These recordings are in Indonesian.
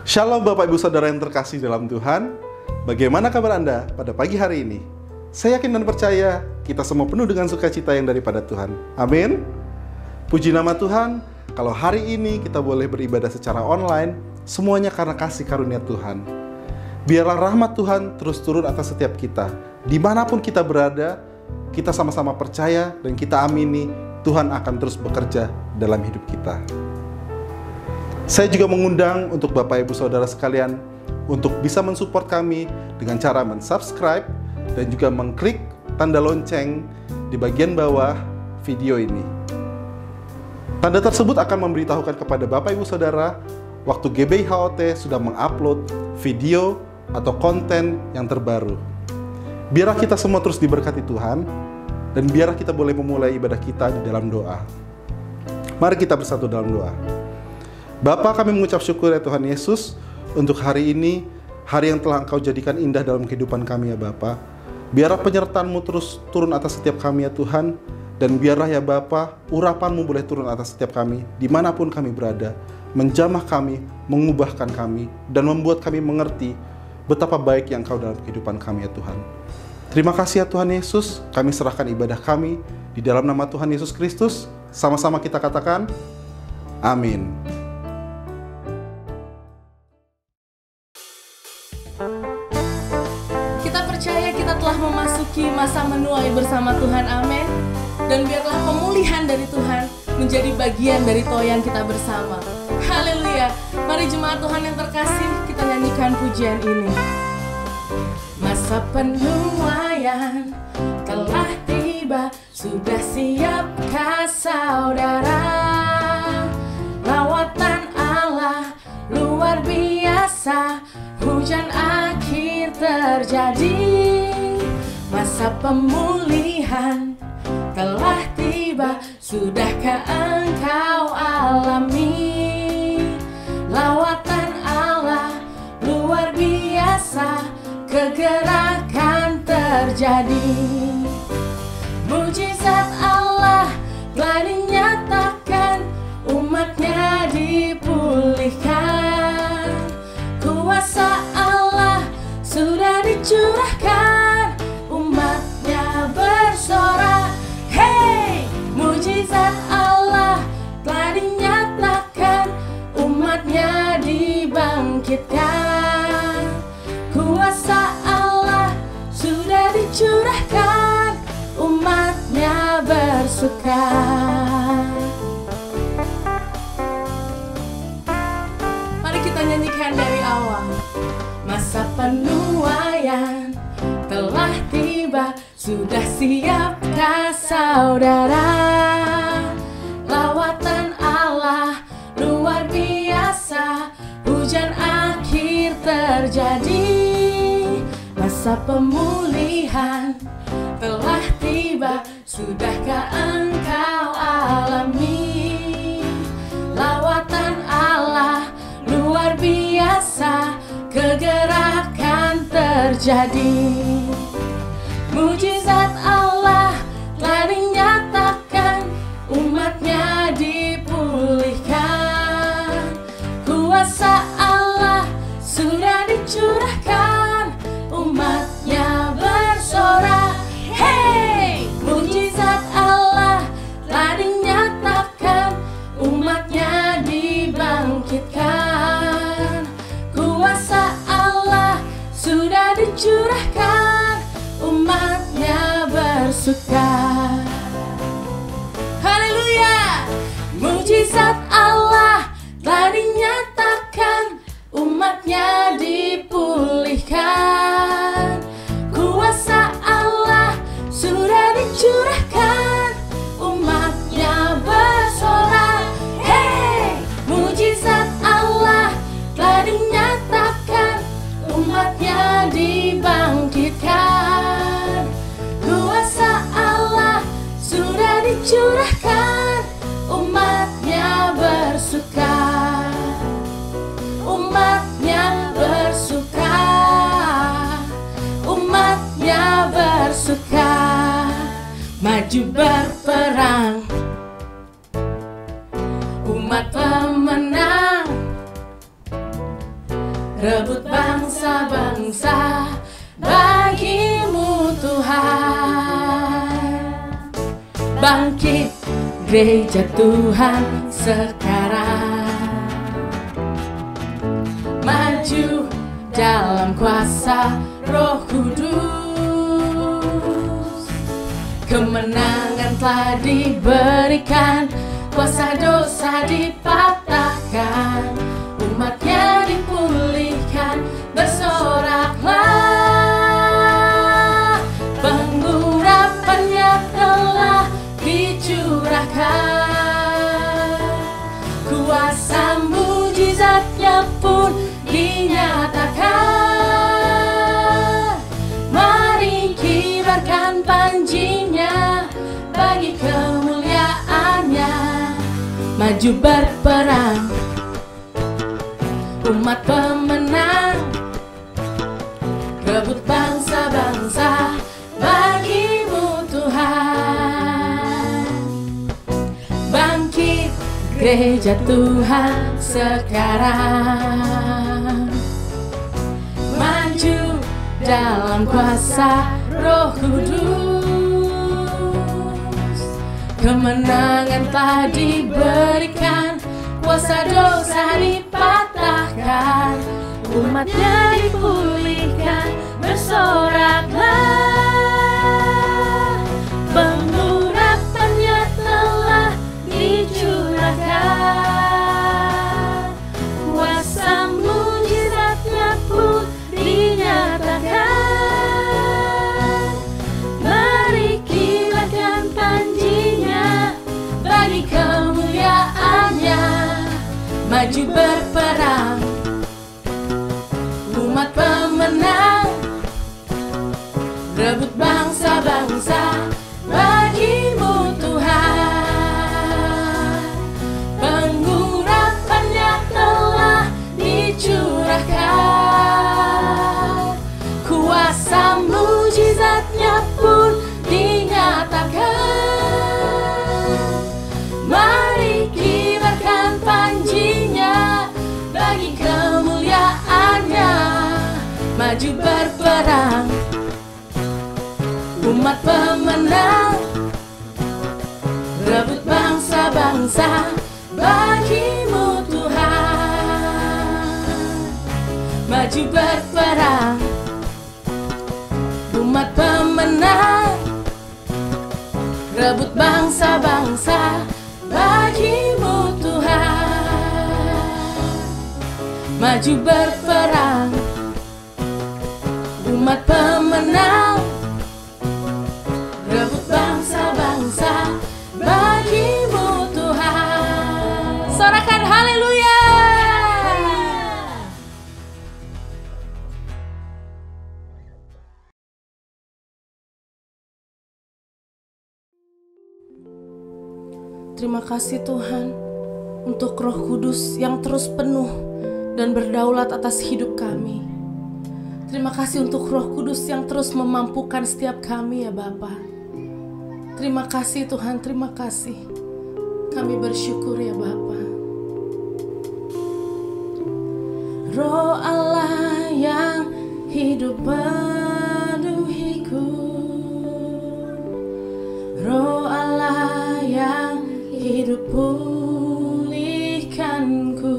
Shalom Bapak Ibu Saudara yang terkasih dalam Tuhan. Bagaimana kabar Anda pada pagi hari ini? Saya yakin dan percaya kita semua penuh dengan sukacita yang daripada Tuhan. Amin. Puji nama Tuhan, kalau hari ini kita boleh beribadah secara online, semuanya karena kasih karunia Tuhan. Biarlah rahmat Tuhan terus turun atas setiap kita. Dimanapun kita berada, kita sama-sama percaya dan kita amini Tuhan akan terus bekerja dalam hidup kita. Saya juga mengundang untuk Bapak Ibu Saudara sekalian untuk bisa mensupport kami dengan cara mensubscribe dan juga mengklik tanda lonceng di bagian bawah video ini. Tanda tersebut akan memberitahukan kepada Bapak Ibu Saudara waktu GBI HOT sudah mengupload video atau konten yang terbaru. Biarlah kita semua terus diberkati Tuhan dan biarlah kita boleh memulai ibadah kita di dalam doa. Mari kita bersatu dalam doa. Bapa, kami mengucap syukur ya Tuhan Yesus untuk hari ini, hari yang telah Engkau jadikan indah dalam kehidupan kami ya Bapa. Biarlah penyertaan-Mu terus turun atas setiap kami ya Tuhan, dan biarlah ya Bapa, urapan-Mu boleh turun atas setiap kami, dimanapun kami berada, menjamah kami, mengubahkan kami, dan membuat kami mengerti betapa baik yang Engkau dalam kehidupan kami ya Tuhan. Terima kasih ya Tuhan Yesus, kami serahkan ibadah kami di dalam nama Tuhan Yesus Kristus. Sama-sama kita katakan, amin. Kita percaya kita telah memasuki masa menuai bersama Tuhan, amin. Dan biarlah pemulihan dari Tuhan menjadi bagian dari toyan kita bersama. Haleluya. Mari jemaat Tuhan yang terkasih, kita nyanyikan pujian ini. Masa penuaian telah tiba, sudah siapkah saudara? Lawatan Allah luar biasa, hujan akhir terjadi. Masa pemulihan telah tiba, sudahkah engkau alami? Lawatan Allah luar biasa, kegerakan terjadi. Mujizat Allah telah dinyatakan, umatnya dipulihkan. Kuasa Allah sudah dicurahkan, umatnya bersorak. Hey, mujizat Allah telah dinyatakan, umatnya dibangkitkan. Kuasa Allah sudah dicurahkan, umatnya bersuka. Mari kita nyanyikan dari awal. Masa penuaian telah tiba, sudah siapkah saudara? Lawatan Allah luar biasa, hujan akhir terjadi. Masa pemulihan telah tiba, sudahkah engkau alami? Lawatan Allah luar biasa, kegerakan terjadi. Mujizat Allah telah dinyatakan, umatnya dipulihkan. Kuasa Allah sudah dicurahkan, umatnya bersorak. Hey, mujizat Allah telah dinyatakan, umatnya dibangkitkan. Kuasa Allah sudah dicurahkan, umatnya bersuka. Haleluya. Mujizat Allah telah dinyatakan, umatnya dipulihkan. Kuasa Allah sudah dicurahkan, umatnya bersorak. Hey, mujizat Allah telah dinyatakan, umatnya dibangkitkan. Kuasa Allah sudah dicurahkan, umatnya bersuka. Umatnya bersuka, umatnya bersuka. Maju berperang, umat pemenang. rebut bangsa-bangsa bagimu Tuhan. Bangkit gereja Tuhan sekarang, maju dalam kuasa Roh Kudus. Kemenangan telah diberikan, kuasa dosa dipatahkan, umatnya dipulihkan, bersoraklah. Pengurapannya telah dicurahkan, kuasa mujizatnya pun dinyatakan. Mari kibarkan panjinya bagi kemuliaannya, maju berperang, umat pemenang, rebut bangsa-bangsa bagimu Tuhan. Bangkit gereja Tuhan sekarang, maju dalam kuasa Roh Kudus. Kemenangan telah diberikan, kuasa dosa dipatahkan, umatnya dipulihkan, bersoraklah. Pengurapannya telah dicurahkan, kuasa mujizatnya pun dinyatakan. Mari kibarkan panjinya bagi kemuliaannya, maju berperang, umat pemenang, rebut bangsa-bangsa bagimu Tuhan. Pengurapannya telah dicurahkan, kuasa mujizatnya pun dinyatakan. Mari kibarkan panjinya bagi kemuliaannya, maju berperang, umat pemenang, rebut bangsa-bangsa bagimu Tuhan. Maju berperang, umat pemenang, rebut bangsa-bangsa bagimu Tuhan. Maju berperang, umat pemenang, rebut bangsa-bangsa bagimu Tuhan. Sorakan haleluya. Terima kasih Tuhan untuk Roh Kudus yang terus penuh dan berdaulat atas hidup kami. Terima kasih untuk Roh Kudus yang terus memampukan setiap kami ya Bapa. Terima kasih Tuhan, terima kasih. Kami bersyukur ya Bapa. Roh Allah yang hidup penuhiku, Roh Allah yang hidup pulihkanku,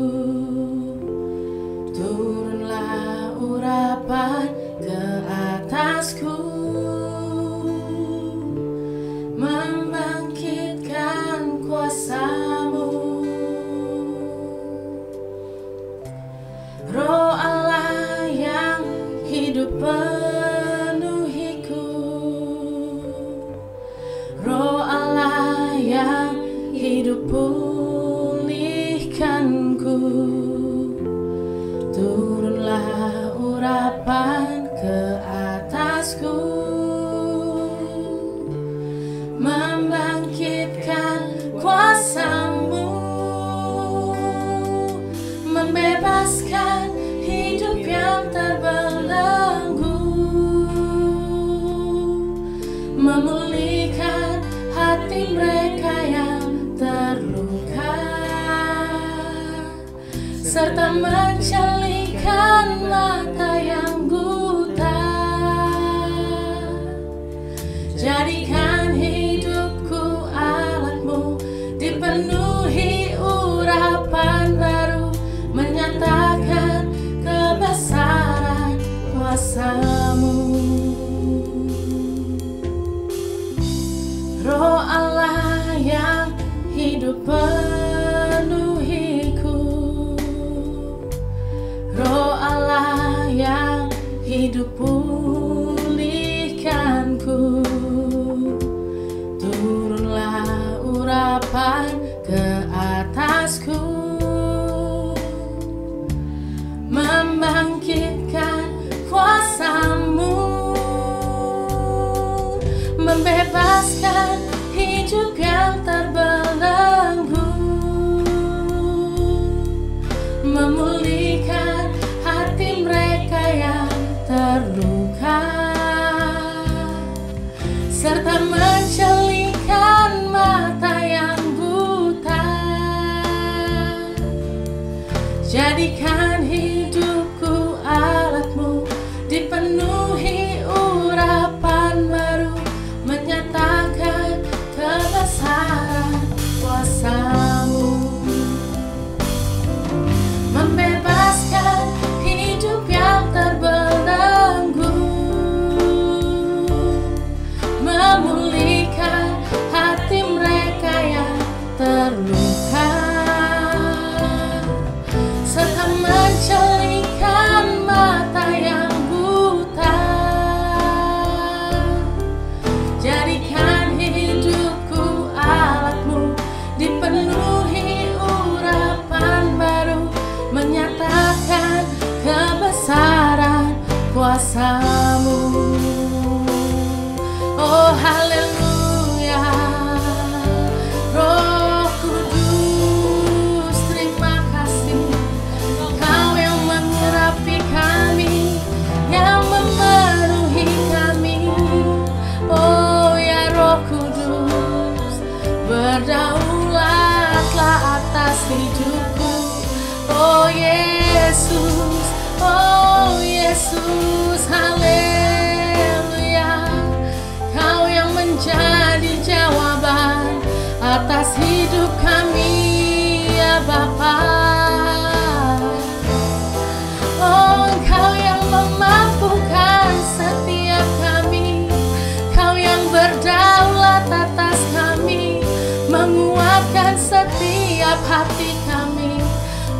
turunlah urapan ke atasku, membangkitkan kuasa-Mu. Roh Allah yang hidup penuhiku, Roh Allah yang hidup pulihkanku, turunlah urapan ke atasku, membangkitkan kuasa-Mu, membebaskan hidup yang terbelenggu, memulihkan hati mereka yang terluka, serta mencalikan hidup penuhiku, Roh Allah yang hidup pulihkanku. Turunlah urapan ke atasku, membangkitkan kuasa-Mu, membebaskan hidup yang terbelenggu, memulihkan hati mereka yang terluka, serta mencelingkan mata yang buta. Jadikan hidupku alat-Mu, dipenuhi urapan baru, menyatakan kebesaran kuasa-Mu, membebaskan hidup yang terbelenggu, memulihkan hati mereka yang terluka, serta mencelingkan mata yang buta. Jadikan hidupku alat-Mu, dipenuhi urapan baru, menyatakan kebesaran kuasa-Mu. Oh haleluya, Roh Kudus, terima kasih. Kau yang mengurapi kami, yang memenuhi kami. Oh ya Roh Kudus, berdaulatlah atas hidupku. Oh Yesus, oh Yesus, haleluya. Kau yang menjadi jawaban atas hidup kami, ya Bapa. Oh Engkau yang memampukan setiap kami, Kau yang berdaulat atas kami, menguatkan setiap hati kami.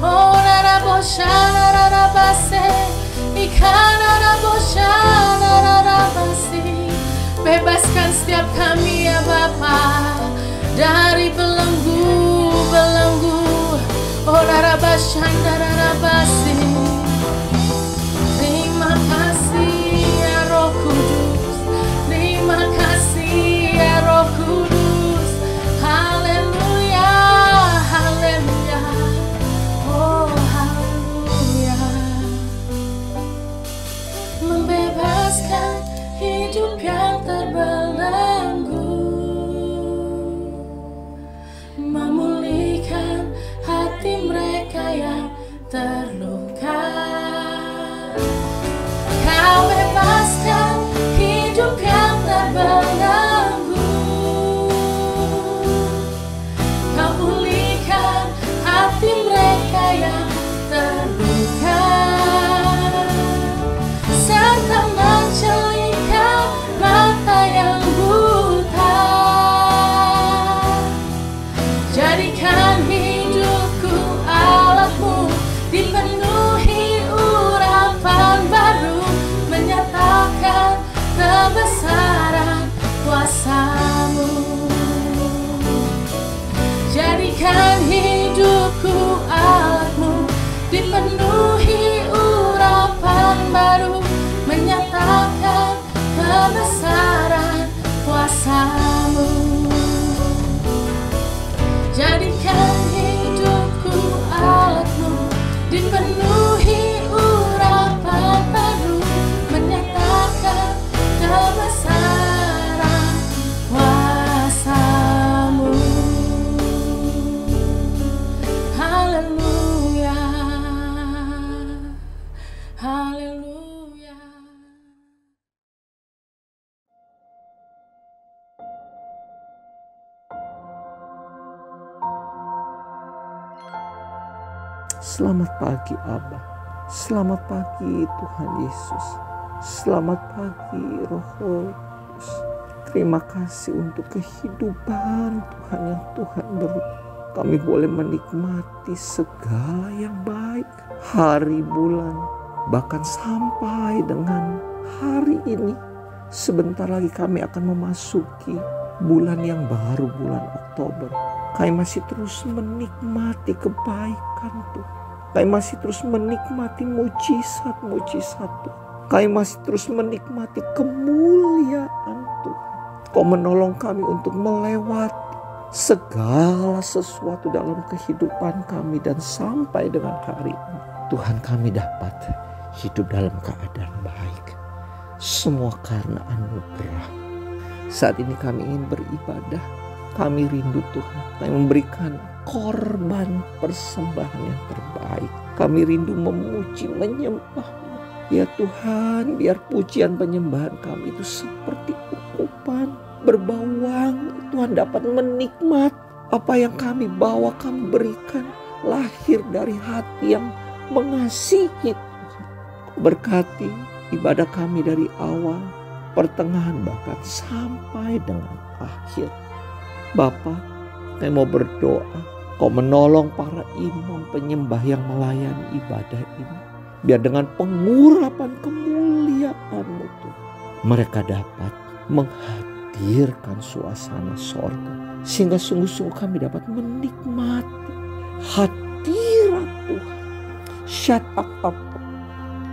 Oh Raraboshana Rarabase, Ikana Raboshana Rarabasi. Bebaskan setiap kami ya Bapa dari belenggu-belenggu. Oh Rarabashanda Rarabasi. Terima kasih ya Roh Kudus, terima kasih ya Roh Kudus. Haleluya, haleluya. Oh haleluya. Membebaskan hidup yang terbelenggu, memulihkan hati mereka yang terluka. Kau bebaskan hidup yang terbelenggu, Kau pulihkan hati mereka yang terluka, serta mencelingkan mata yang buta. Jadikan hidupku alat-Mu, dipenuhi urapan baru, menyatakan kebesaran kuasa-Mu. Jadikan hidupku alat-Mu, dipenuhi urapan baru, menyatakan kebesaran kuasa-Mu. Jadikan hidupku alat-Mu, dipenuhi urapan baru, menyatakan kebesaran kuasa-Mu. Haleluya, haleluya. Selamat pagi Abba, selamat pagi Tuhan Yesus, selamat pagi Roh Kudus. Terima kasih untuk kehidupan Tuhan yang Tuhan beri. kami boleh menikmati segala yang baik, hari, bulan, bahkan sampai dengan hari ini. Sebentar lagi kami akan memasuki bulan yang baru, bulan Oktober. Kami masih terus menikmati kebaikan Tuhan. Kami masih terus menikmati mujizat-mujizat Tuhan. Kami masih terus menikmati kemuliaan Tuhan. Kau menolong kami untuk melewati segala sesuatu dalam kehidupan kami, dan sampai dengan hari ini Tuhan, kami dapat hidup dalam keadaan baik. Semua karena anugerah. Saat ini kami ingin beribadah. Kami rindu Tuhan. Kami memberikan korban persembahan yang terbaik. Kami rindu memuji, menyembah. Ya Tuhan, biar pujian penyembahan kami itu seperti ukupan berbau wangi. Tuhan dapat menikmati apa yang kami bawa, kami berikan, lahir dari hati yang mengasihi Tuhan. Berkati ibadah kami dari awal, pertengahan, bahkan sampai dengan akhir. Bapa, kami mau berdoa, Kau menolong para imam penyembah yang melayani ibadah ini. Biar dengan pengurapan kemuliaan-Mu Tuhan, mereka dapat menghadirkan suasana sorga. Sehingga sungguh-sungguh kami dapat menikmati hadirat Tuhan. Shut up.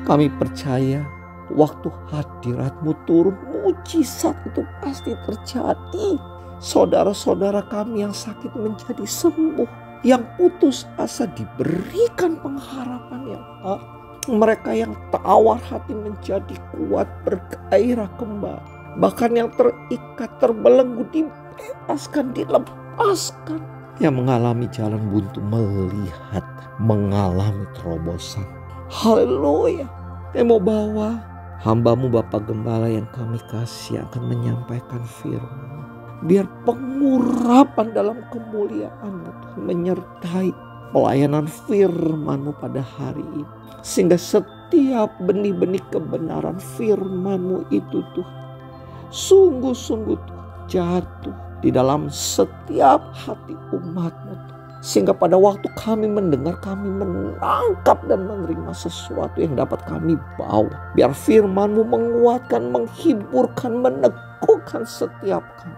Kami percaya waktu hadirat-Mu turun, mujizat itu pasti terjadi. Saudara-saudara kami yang sakit menjadi sembuh, yang putus asa diberikan pengharapan yang baru. Mereka yang tawar hati menjadi kuat, bergairah kembali. Bahkan yang terikat, terbelenggu dibebaskan, dilepaskan. Yang mengalami jalan buntu melihat, mengalami terobosan. Haleluya. Saya mau bawa hamba-Mu Bapak Gembala yang kami kasih akan menyampaikan firman. Biar pengurapan dalam kemuliaan-Mu Tuhan menyertai pelayanan firman-Mu pada hari ini. Sehingga setiap benih-benih kebenaran firman-Mu itu Tuhan, sungguh-sungguh Tuhan, jatuh di dalam setiap hati umat-Mu Tuhan. Sehingga pada waktu kami mendengar, kami menangkap dan menerima sesuatu yang dapat kami bawa. Biar firman-Mu menguatkan, menghiburkan, meneguhkan setiap kami.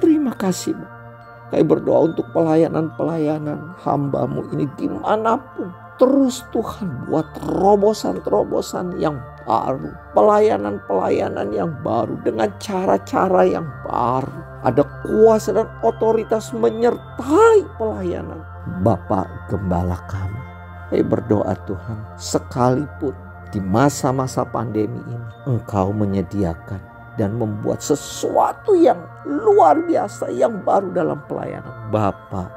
Terima kasih, Bapak. Kami berdoa untuk pelayanan-pelayanan hamba-Mu ini dimanapun. Terus Tuhan buat terobosan-terobosan yang baru. Pelayanan-pelayanan yang baru dengan cara-cara yang baru. Ada kuasa dan otoritas menyertai pelayanan Bapak Gembala kami. Kami berdoa Tuhan, sekalipun di masa-masa pandemi ini Engkau menyediakan dan membuat sesuatu yang luar biasa, yang baru dalam pelayanan Bapak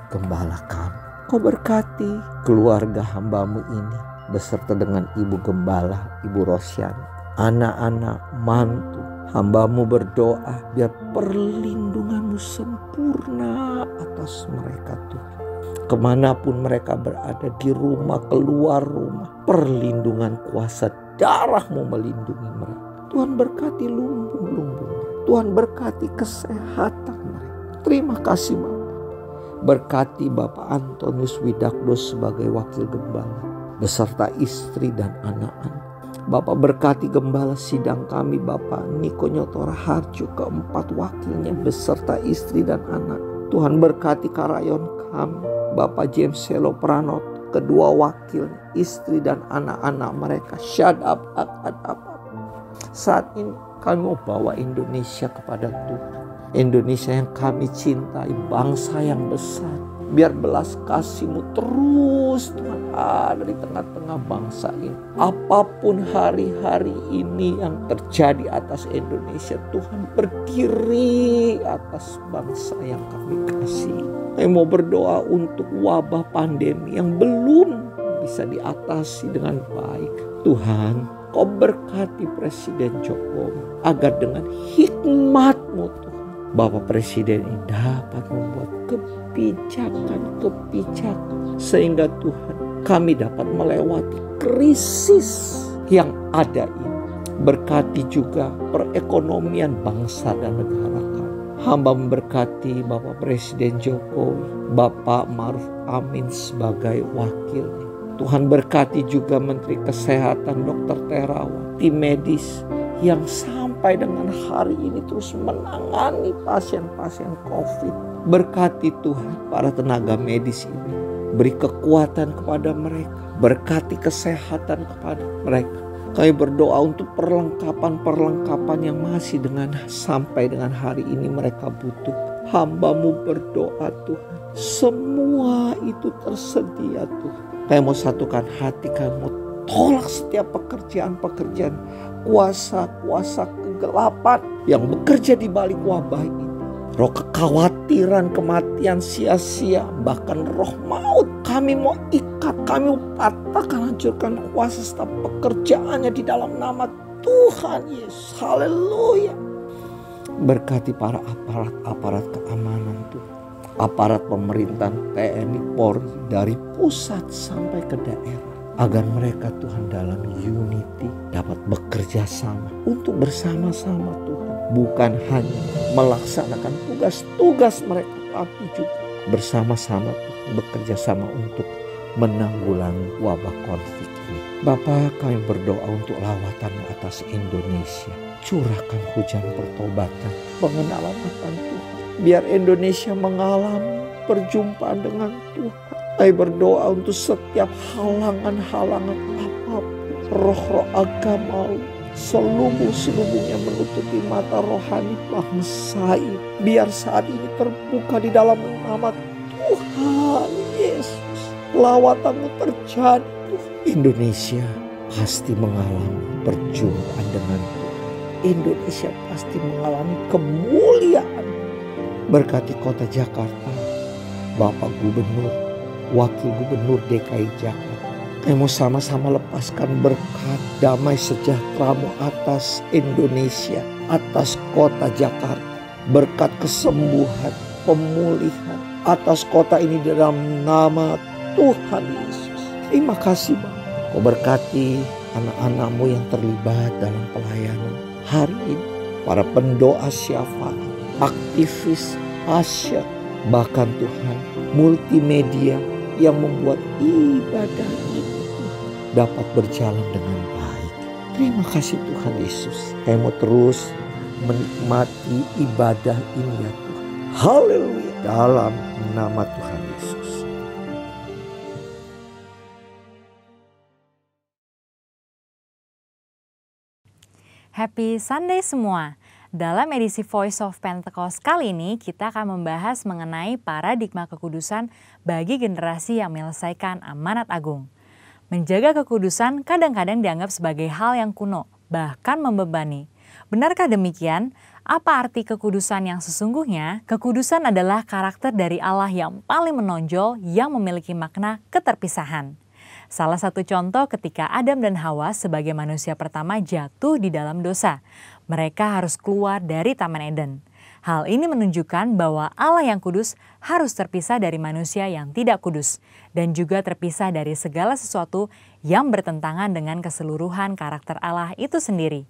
Gembala kami. Kau berkati keluarga hamba-Mu ini beserta dengan Ibu Gembala, Ibu Rosyani, anak-anak, mantu. Hamba-Mu berdoa biar perlindungan-Mu sempurna atas mereka Tuhan. Kemanapun mereka berada, di rumah, keluar rumah, perlindungan kuasa darah-Mu melindungi mereka. Tuhan berkati lumbung-lumbung. Tuhan berkati kesehatan mereka. Terima kasih Bapak. Berkati Bapak Antonius Widakdo sebagai wakil gembala beserta istri dan anak-anak. Bapak berkati gembala sidang kami Bapak Niko Nyotora Harjo, keempat wakilnya beserta istri dan anak. Tuhan berkati karayon kami Bapak James Selo Pranot, kedua wakilnya, istri dan anak-anak mereka. Saat ini kami mau bawa Indonesia kepada Tuhan. Indonesia yang kami cintai, bangsa yang besar. Biar belas kasih-Mu terus Tuhan ada di tengah-tengah bangsa ini. Apapun hari-hari ini yang terjadi atas Indonesia, Tuhan berdiri atas bangsa yang kami kasih. Kami mau berdoa untuk wabah pandemi yang belum bisa diatasi dengan baik. Tuhan, Kau berkati Presiden Jokowi agar dengan hikmat-Mu Tuhan, Bapak Presiden ini dapat membuat kebijakan sehingga Tuhan kami dapat melewati krisis yang ada ini. Berkati juga perekonomian bangsa dan negara kami. Hamba memberkati Bapak Presiden Jokowi, Bapak Ma'ruf Amin sebagai wakilnya. Tuhan berkati juga Menteri Kesehatan Dr. Terawan, tim medis yang sampai dengan hari ini terus menangani pasien-pasien COVID. Berkati Tuhan para tenaga medis ini. Beri kekuatan kepada mereka. Berkati kesehatan kepada mereka. Kami berdoa untuk perlengkapan-perlengkapan yang masih sampai dengan hari ini mereka butuh. Hamba-Mu berdoa Tuhan. Semua itu tersedia Tuhan. Kami mau satukan hati, kami mau tolak setiap pekerjaan-pekerjaan kuasa-kuasa kegelapan yang bekerja di balik wabah ini. Roh kekhawatiran, kematian sia-sia, bahkan roh maut. Kami mau ikat, kami mau patahkan, hancurkan kuasa setiap pekerjaannya di dalam nama Tuhan Yesus. Haleluya. Berkati para aparat keamanan Tuhan. Aparat pemerintahan TNI Polri dari pusat sampai ke daerah. Agar mereka Tuhan dalam unity dapat bekerja sama untuk bersama-sama Tuhan. Bukan hanya melaksanakan tugas-tugas mereka, tapi juga bersama-sama Tuhan bekerja sama untuk menanggulangi wabah konflik ini. Bapa, kami berdoa untuk lawatan atas Indonesia. Curahkan hujan pertobatan, pengenalan akan Tuhan. Biar Indonesia mengalami perjumpaan dengan Tuhan. Kami berdoa untuk setiap halangan-halangan apapun. Roh-roh agama selubung-selubungnya menutupi mata rohani bangsa ini. Biar saat ini terbuka di dalam nama Tuhan Yesus. Lawatan-Mu terjadi. Indonesia pasti mengalami perjumpaan dengan Tuhan. Indonesia pasti mengalami kemuliaan. Berkati kota Jakarta, Bapak Gubernur, Wakil Gubernur DKI Jakarta. Kami mau sama-sama lepaskan berkat damai sejahtera-Mu atas Indonesia, atas kota Jakarta. Berkat kesembuhan, pemulihan atas kota ini dalam nama Tuhan Yesus. Terima kasih Bapak. Kau berkati anak-anak-Mu yang terlibat dalam pelayanan hari ini. Para pendoa syafaat, aktivis asyik, bahkan Tuhan multimedia yang membuat ibadah ini dapat berjalan dengan baik. Terima kasih Tuhan Yesus. Kami mau terus menikmati ibadah ini ya Tuhan. Haleluya. Dalam nama Tuhan Yesus. Happy Sunday semua. Dalam edisi Voice of Pentecost kali ini kita akan membahas mengenai paradigma kekudusan bagi generasi yang menyelesaikan amanat agung. Menjaga kekudusan kadang-kadang dianggap sebagai hal yang kuno, bahkan membebani. Benarkah demikian? Apa arti kekudusan yang sesungguhnya? Kekudusan adalah karakter dari Allah yang paling menonjol yang memiliki makna keterpisahan. Salah satu contoh ketika Adam dan Hawa sebagai manusia pertama jatuh di dalam dosa. Mereka harus keluar dari Taman Eden. Hal ini menunjukkan bahwa Allah yang kudus harus terpisah dari manusia yang tidak kudus. Dan juga terpisah dari segala sesuatu yang bertentangan dengan keseluruhan karakter Allah itu sendiri.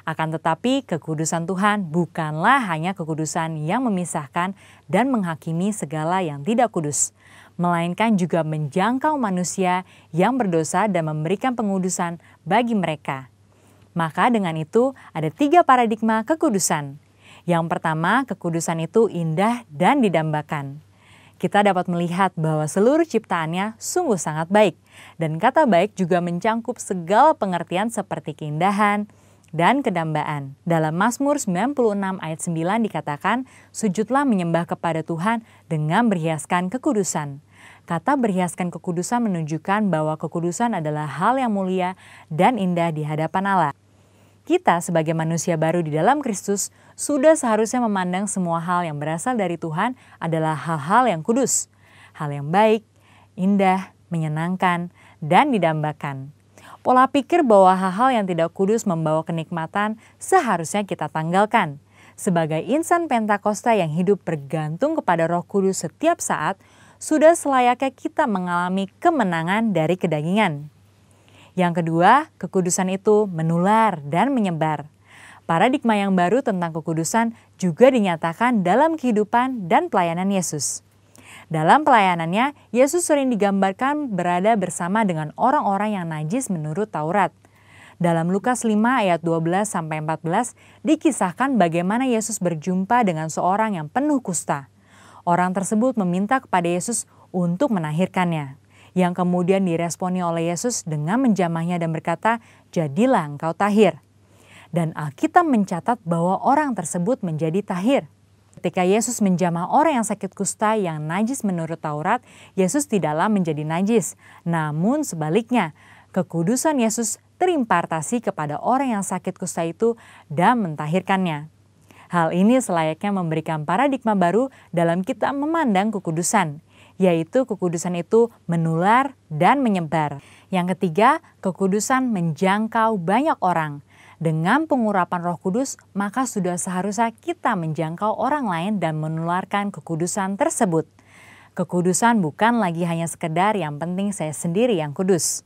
Akan tetapi kekudusan Tuhan bukanlah hanya kekudusan yang memisahkan dan menghakimi segala yang tidak kudus. Melainkan juga menjangkau manusia yang berdosa dan memberikan pengudusan bagi mereka. Maka dengan itu ada 3 paradigma kekudusan. Yang pertama, kekudusan itu indah dan didambakan. Kita dapat melihat bahwa seluruh ciptaannya sungguh sangat baik. Dan kata baik juga mencangkup segala pengertian seperti keindahan dan kedambaan. Dalam Mazmur 96 ayat 9 dikatakan, sujudlah menyembah kepada Tuhan dengan berhiaskan kekudusan. Kata berhiaskan kekudusan menunjukkan bahwa kekudusan adalah hal yang mulia dan indah di hadapan Allah. Kita sebagai manusia baru di dalam Kristus sudah seharusnya memandang semua hal yang berasal dari Tuhan adalah hal-hal yang kudus, hal yang baik, indah, menyenangkan, dan didambakan. Pola pikir bahwa hal-hal yang tidak kudus membawa kenikmatan seharusnya kita tanggalkan. Sebagai insan Pentakosta yang hidup bergantung kepada Roh Kudus setiap saat, sudah selayaknya kita mengalami kemenangan dari kedagingan. Yang kedua, kekudusan itu menular dan menyebar. Paradigma yang baru tentang kekudusan juga dinyatakan dalam kehidupan dan pelayanan Yesus. Dalam pelayanannya, Yesus sering digambarkan berada bersama dengan orang-orang yang najis menurut Taurat. Dalam Lukas 5 ayat 12-14 dikisahkan bagaimana Yesus berjumpa dengan seorang yang penuh kusta. Orang tersebut meminta kepada Yesus untuk menahirkannya, yang kemudian diresponi oleh Yesus dengan menjamahnya dan berkata, "Jadilah engkau tahir." Dan Alkitab mencatat bahwa orang tersebut menjadi tahir. Ketika Yesus menjamah orang yang sakit kusta yang najis menurut Taurat, Yesus tidaklah menjadi najis. Namun sebaliknya, kekudusan Yesus terimpartasi kepada orang yang sakit kusta itu dan mentahirkannya. Hal ini selayaknya memberikan paradigma baru dalam kita memandang kekudusan, yaitu kekudusan itu menular dan menyebar. Yang ketiga, kekudusan menjangkau banyak orang. Dengan pengurapan Roh Kudus, maka sudah seharusnya kita menjangkau orang lain dan menularkan kekudusan tersebut. Kekudusan bukan lagi hanya sekedar yang penting saya sendiri yang kudus.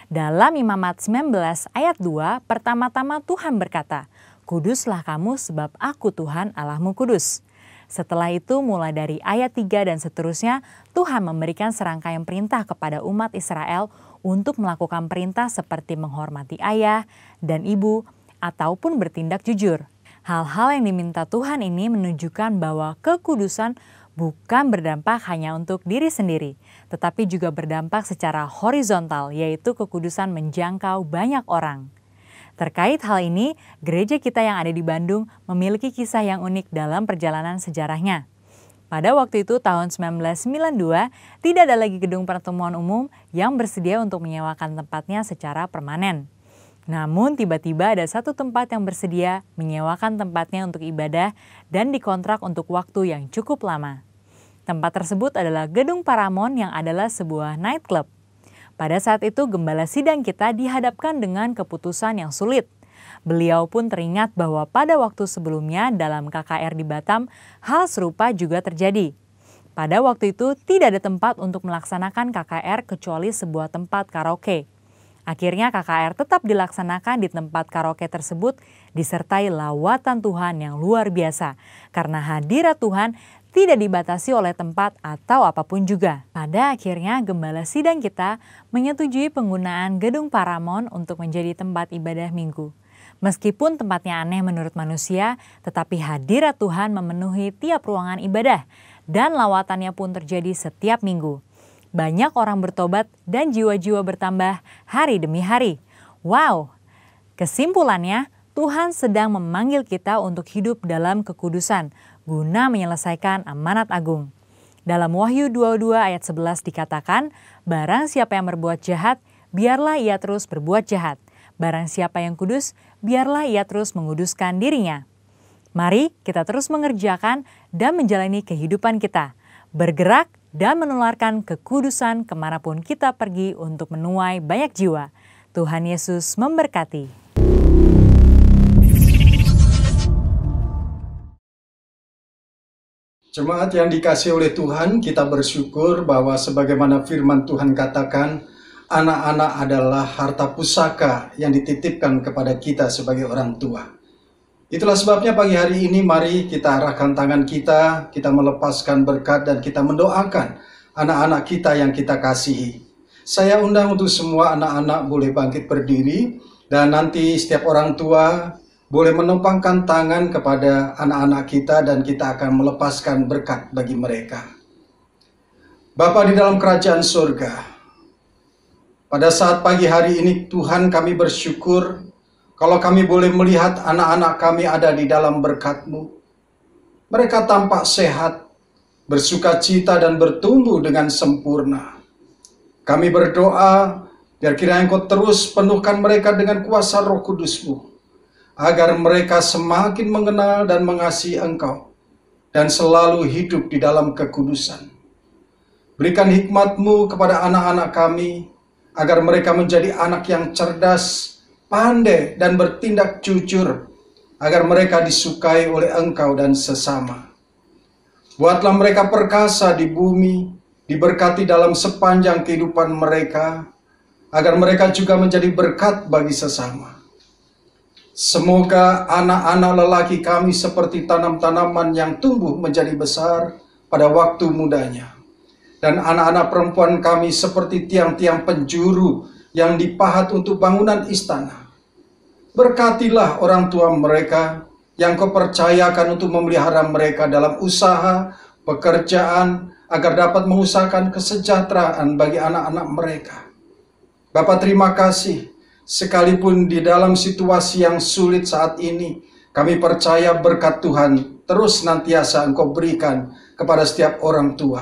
Dalam Imamat 19 ayat 2, pertama-tama Tuhan berkata, "Kuduslah kamu sebab aku Tuhan Allahmu kudus." Setelah itu mulai dari ayat 3 dan seterusnya, Tuhan memberikan serangkaian perintah kepada umat Israel untuk melakukan perintah seperti menghormati ayah dan ibu ataupun bertindak jujur. Hal-hal yang diminta Tuhan ini menunjukkan bahwa kekudusan bukan berdampak hanya untuk diri sendiri, tetapi juga berdampak secara horizontal, yaitu kekudusan menjangkau banyak orang. Terkait hal ini, gereja kita yang ada di Bandung memiliki kisah yang unik dalam perjalanan sejarahnya. Pada waktu itu tahun 1992, tidak ada lagi gedung pertemuan umum yang bersedia untuk menyewakan tempatnya secara permanen. Namun tiba-tiba ada satu tempat yang bersedia menyewakan tempatnya untuk ibadah dan dikontrak untuk waktu yang cukup lama. Tempat tersebut adalah Gedung Paramount yang adalah sebuah nightclub. Pada saat itu gembala sidang kita dihadapkan dengan keputusan yang sulit. Beliau pun teringat bahwa pada waktu sebelumnya dalam KKR di Batam, hal serupa juga terjadi. Pada waktu itu tidak ada tempat untuk melaksanakan KKR kecuali sebuah tempat karaoke. Akhirnya KKR tetap dilaksanakan di tempat karaoke tersebut disertai lawatan Tuhan yang luar biasa. Karena hadirat Tuhan tidak dibatasi oleh tempat atau apapun juga. Pada akhirnya gembala sidang kita menyetujui penggunaan Gedung Paramount untuk menjadi tempat ibadah minggu. Meskipun tempatnya aneh menurut manusia, tetapi hadirat Tuhan memenuhi tiap ruangan ibadah dan lawatannya pun terjadi setiap minggu. Banyak orang bertobat dan jiwa-jiwa bertambah hari demi hari. Wow! Kesimpulannya, Tuhan sedang memanggil kita untuk hidup dalam kekudusan guna menyelesaikan amanat agung. Dalam Wahyu 22 ayat 11 dikatakan, "Barang siapa yang berbuat jahat, biarlah ia terus berbuat jahat. Barang siapa yang kudus, biarlah ia terus menguduskan dirinya." Mari kita terus mengerjakan dan menjalani kehidupan kita, bergerak dan menularkan kekudusan kemanapun kita pergi untuk menuai banyak jiwa. Tuhan Yesus memberkati. Jemaat yang dikasihi oleh Tuhan, kita bersyukur bahwa sebagaimana firman Tuhan katakan, anak-anak adalah harta pusaka yang dititipkan kepada kita sebagai orang tua. Itulah sebabnya pagi hari ini mari kita arahkan tangan kita melepaskan berkat dan kita mendoakan anak-anak kita yang kita kasihi. Saya undang untuk semua anak-anak boleh bangkit berdiri dan nanti setiap orang tua boleh menopangkan tangan kepada anak-anak kita dan kita akan melepaskan berkat bagi mereka. Bapa di dalam kerajaan surga, pada saat pagi hari ini Tuhan kami bersyukur kalau kami boleh melihat anak-anak kami ada di dalam berkat-Mu. Mereka tampak sehat, bersukacita dan bertumbuh dengan sempurna. Kami berdoa biar kiranya Engkau terus penuhkan mereka dengan kuasa Roh Kudus-Mu, agar mereka semakin mengenal dan mengasihi Engkau dan selalu hidup di dalam kekudusan. Berikan hikmat-Mu kepada anak-anak kami, agar mereka menjadi anak yang cerdas, pandai dan bertindak jujur, agar mereka disukai oleh Engkau dan sesama. Buatlah mereka perkasa di bumi, diberkati dalam sepanjang kehidupan mereka, agar mereka juga menjadi berkat bagi sesama. Semoga anak-anak lelaki kami seperti tanam-tanaman yang tumbuh menjadi besar pada waktu mudanya. Dan anak-anak perempuan kami seperti tiang-tiang penjuru yang dipahat untuk bangunan istana. Berkatilah orang tua mereka yang Kau percayakan untuk memelihara mereka dalam usaha, pekerjaan, agar dapat mengusahakan kesejahteraan bagi anak-anak mereka. Bapa, terima kasih, sekalipun di dalam situasi yang sulit saat ini, kami percaya berkat Tuhan terus nantiasa Engkau berikan kepada setiap orang tua.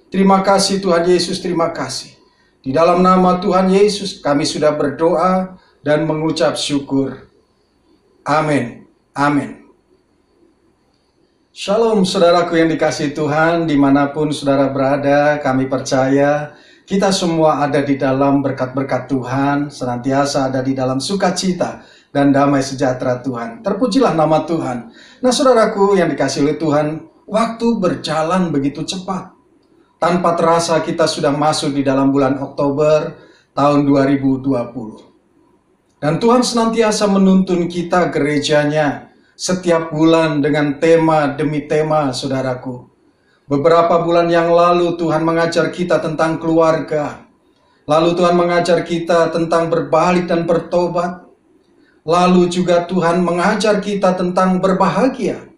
Terima kasih Tuhan Yesus, terima kasih. Di dalam nama Tuhan Yesus kami sudah berdoa dan mengucap syukur. Amin. Amin. Shalom saudaraku yang dikasihi Tuhan, dimanapun saudara berada, kami percaya kita semua ada di dalam berkat-berkat Tuhan, senantiasa ada di dalam sukacita dan damai sejahtera Tuhan. Terpujilah nama Tuhan. Nah saudaraku yang dikasihi oleh Tuhan, waktu berjalan begitu cepat. Tanpa terasa kita sudah masuk di dalam bulan Oktober tahun 2020. Dan Tuhan senantiasa menuntun kita gerejanya setiap bulan dengan tema demi tema, saudaraku. Beberapa bulan yang lalu Tuhan mengajar kita tentang keluarga. Lalu Tuhan mengajar kita tentang berbalik dan bertobat. Lalu juga Tuhan mengajar kita tentang berbahagia.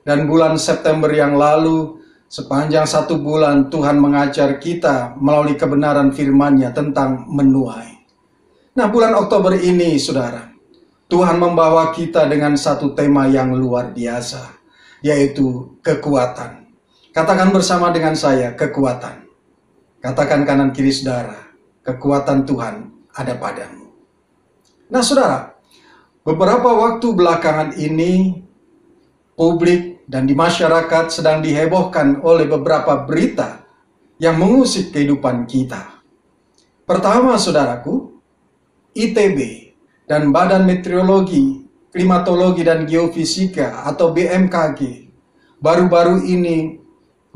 Dan bulan September yang lalu, sepanjang 1 bulan Tuhan mengajar kita melalui kebenaran firman-Nya tentang menuai. Nah, bulan Oktober ini, saudara, Tuhan membawa kita dengan satu tema yang luar biasa, yaitu kekuatan. Katakan bersama dengan saya, kekuatan. Katakan kanan kiri saudara, kekuatan Tuhan ada padamu. Nah, saudara, beberapa waktu belakangan ini, publik dan di masyarakat sedang dihebohkan oleh beberapa berita yang mengusik kehidupan kita. Pertama, saudaraku, ITB dan Badan Meteorologi, Klimatologi dan Geofisika atau BMKG baru-baru ini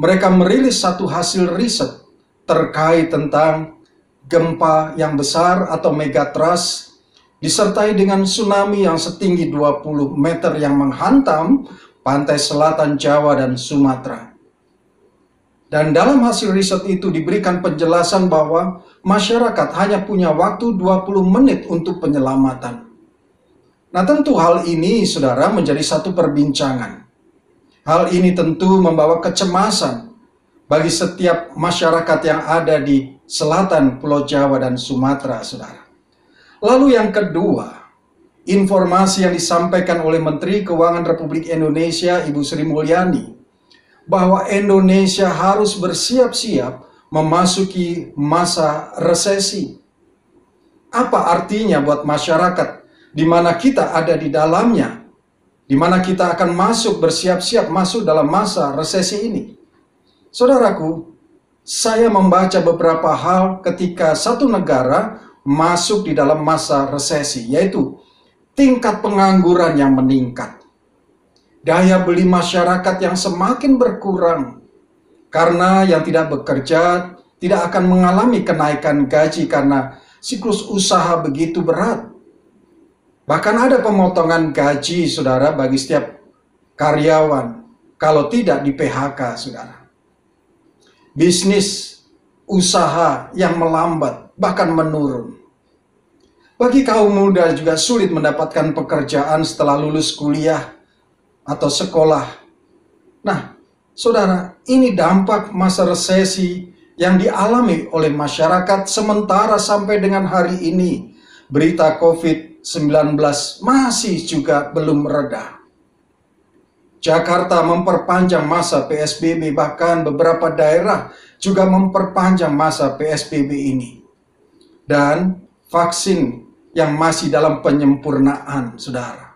mereka merilis satu hasil riset terkait tentang gempa yang besar atau megatrust disertai dengan tsunami yang setinggi 20 meter yang menghantam pantai selatan Jawa dan Sumatera. Dan dalam hasil riset itu diberikan penjelasan bahwa masyarakat hanya punya waktu 20 menit untuk penyelamatan. Nah, tentu hal ini, saudara, menjadi satu perbincangan. Hal ini tentu membawa kecemasan bagi setiap masyarakat yang ada di selatan Pulau Jawa dan Sumatera, saudara. Lalu yang kedua, informasi yang disampaikan oleh Menteri Keuangan Republik Indonesia, Ibu Sri Mulyani, bahwa Indonesia harus bersiap-siap memasuki masa resesi. Apa artinya buat masyarakat di mana kita ada di dalamnya, di mana kita akan bersiap-siap masuk dalam masa resesi ini? Saudaraku, saya membaca beberapa hal ketika satu negara masuk di dalam masa resesi, yaitu tingkat pengangguran yang meningkat, daya beli masyarakat yang semakin berkurang, karena yang tidak bekerja tidak akan mengalami kenaikan gaji karena siklus usaha begitu berat. Bahkan ada pemotongan gaji, saudara, bagi setiap karyawan kalau tidak di PHK, saudara. Bisnis, usaha yang melambat, bahkan menurun. Bagi kaum muda juga sulit mendapatkan pekerjaan setelah lulus kuliah atau sekolah. Nah, saudara, ini dampak masa resesi yang dialami oleh masyarakat sementara sampai dengan hari ini berita COVID-19 masih juga belum reda. Jakarta memperpanjang masa PSBB, bahkan beberapa daerah juga memperpanjang masa PSBB ini. Dan vaksin yang masih dalam penyempurnaan, saudara.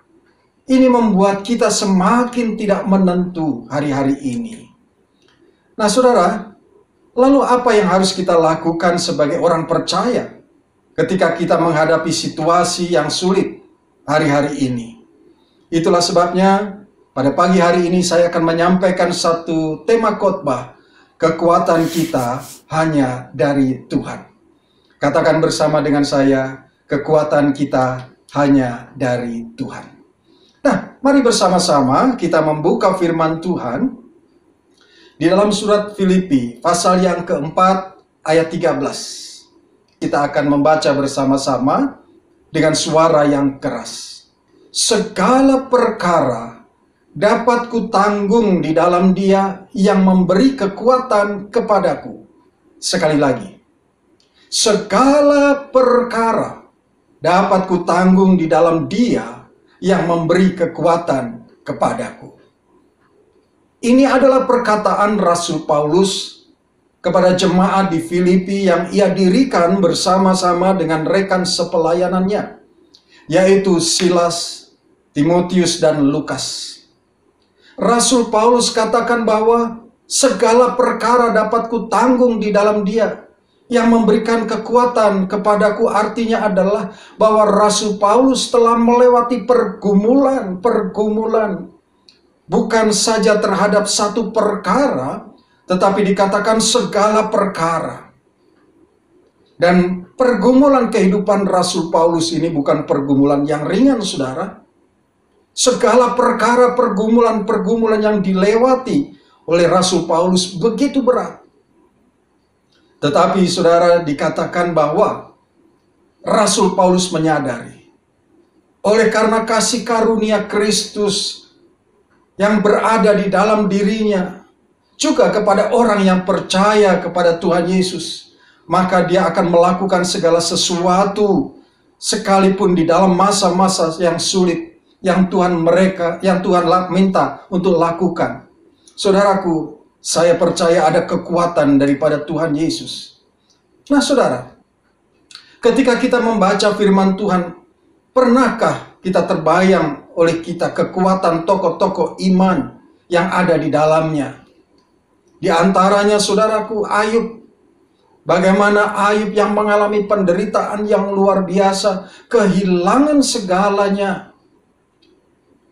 Ini membuat kita semakin tidak menentu hari-hari ini. Nah, saudara, lalu apa yang harus kita lakukan sebagai orang percaya ketika kita menghadapi situasi yang sulit hari-hari ini? Itulah sebabnya pada pagi hari ini saya akan menyampaikan satu tema khotbah, kekuatan kita hanya dari Tuhan. Katakan bersama dengan saya, kekuatan kita hanya dari Tuhan. Mari bersama-sama kita membuka firman Tuhan di dalam surat Filipi pasal yang keempat ayat 13. Kita akan membaca bersama-sama dengan suara yang keras. Segala perkara dapat kutanggung di dalam Dia yang memberi kekuatan kepadaku. Sekali lagi. Segala perkara dapat kutanggung di dalam Dia yang memberi kekuatan kepadaku. Ini adalah perkataan Rasul Paulus kepada jemaat di Filipi yang ia dirikan bersama-sama dengan rekan sepelayanannya, yaitu Silas, Timotius, dan Lukas. Rasul Paulus katakan bahwa segala perkara dapat kutanggung di dalam Dia yang memberikan kekuatan kepadaku. Artinya adalah bahwa Rasul Paulus telah melewati pergumulan. Bukan saja terhadap satu perkara, tetapi dikatakan segala perkara. Dan pergumulan kehidupan Rasul Paulus ini bukan pergumulan yang ringan, saudara. Segala perkara, pergumulan yang dilewati oleh Rasul Paulus begitu berat. Tetapi saudara, dikatakan bahwa Rasul Paulus menyadari, oleh karena kasih karunia Kristus yang berada di dalam dirinya, juga kepada orang yang percaya kepada Tuhan Yesus, maka dia akan melakukan segala sesuatu, sekalipun di dalam masa-masa yang sulit, yang Tuhan minta untuk lakukan. Saudaraku, saya percaya ada kekuatan daripada Tuhan Yesus. Nah saudara, ketika kita membaca firman Tuhan, pernahkah kita terbayang oleh kita kekuatan tokoh-tokoh iman yang ada di dalamnya? Di antaranya saudaraku, Ayub. Bagaimana Ayub yang mengalami penderitaan yang luar biasa, kehilangan segalanya,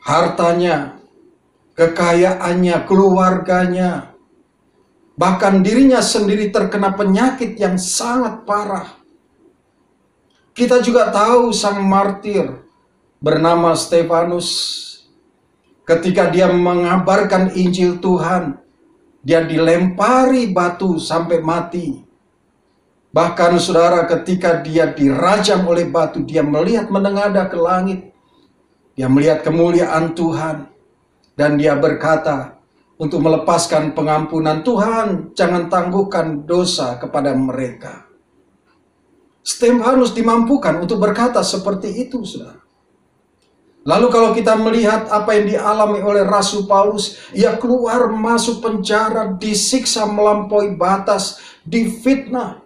hartanya, kekayaannya, keluarganya, bahkan dirinya sendiri terkena penyakit yang sangat parah. Kita juga tahu sang martir bernama Stefanus. Ketika dia mengabarkan Injil Tuhan, dia dilempari batu sampai mati. Bahkan saudara, ketika dia dirajam oleh batu, dia melihat menengadah ke langit. Dia melihat kemuliaan Tuhan. Dan dia berkata, untuk melepaskan pengampunan, Tuhan, jangan tangguhkan dosa kepada mereka. Stefanus dimampukan untuk berkata seperti itu, saudara. Lalu kalau kita melihat apa yang dialami oleh Rasul Paulus, ia keluar masuk penjara, disiksa melampaui batas, difitnah,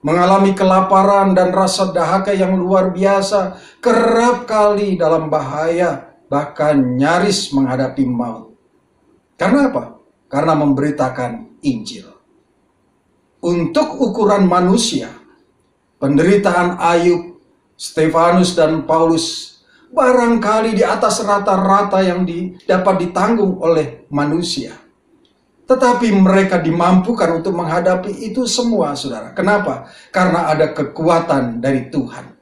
mengalami kelaparan dan rasa dahaga yang luar biasa, kerap kali dalam bahaya, bahkan nyaris menghadapi maut. Karena apa? Karena memberitakan Injil. Untuk ukuran manusia, penderitaan Ayub, Stefanus, dan Paulus barangkali di atas rata-rata yang dapat ditanggung oleh manusia. Tetapi mereka dimampukan untuk menghadapi itu semua, saudara. Kenapa? Karena ada kekuatan dari Tuhan.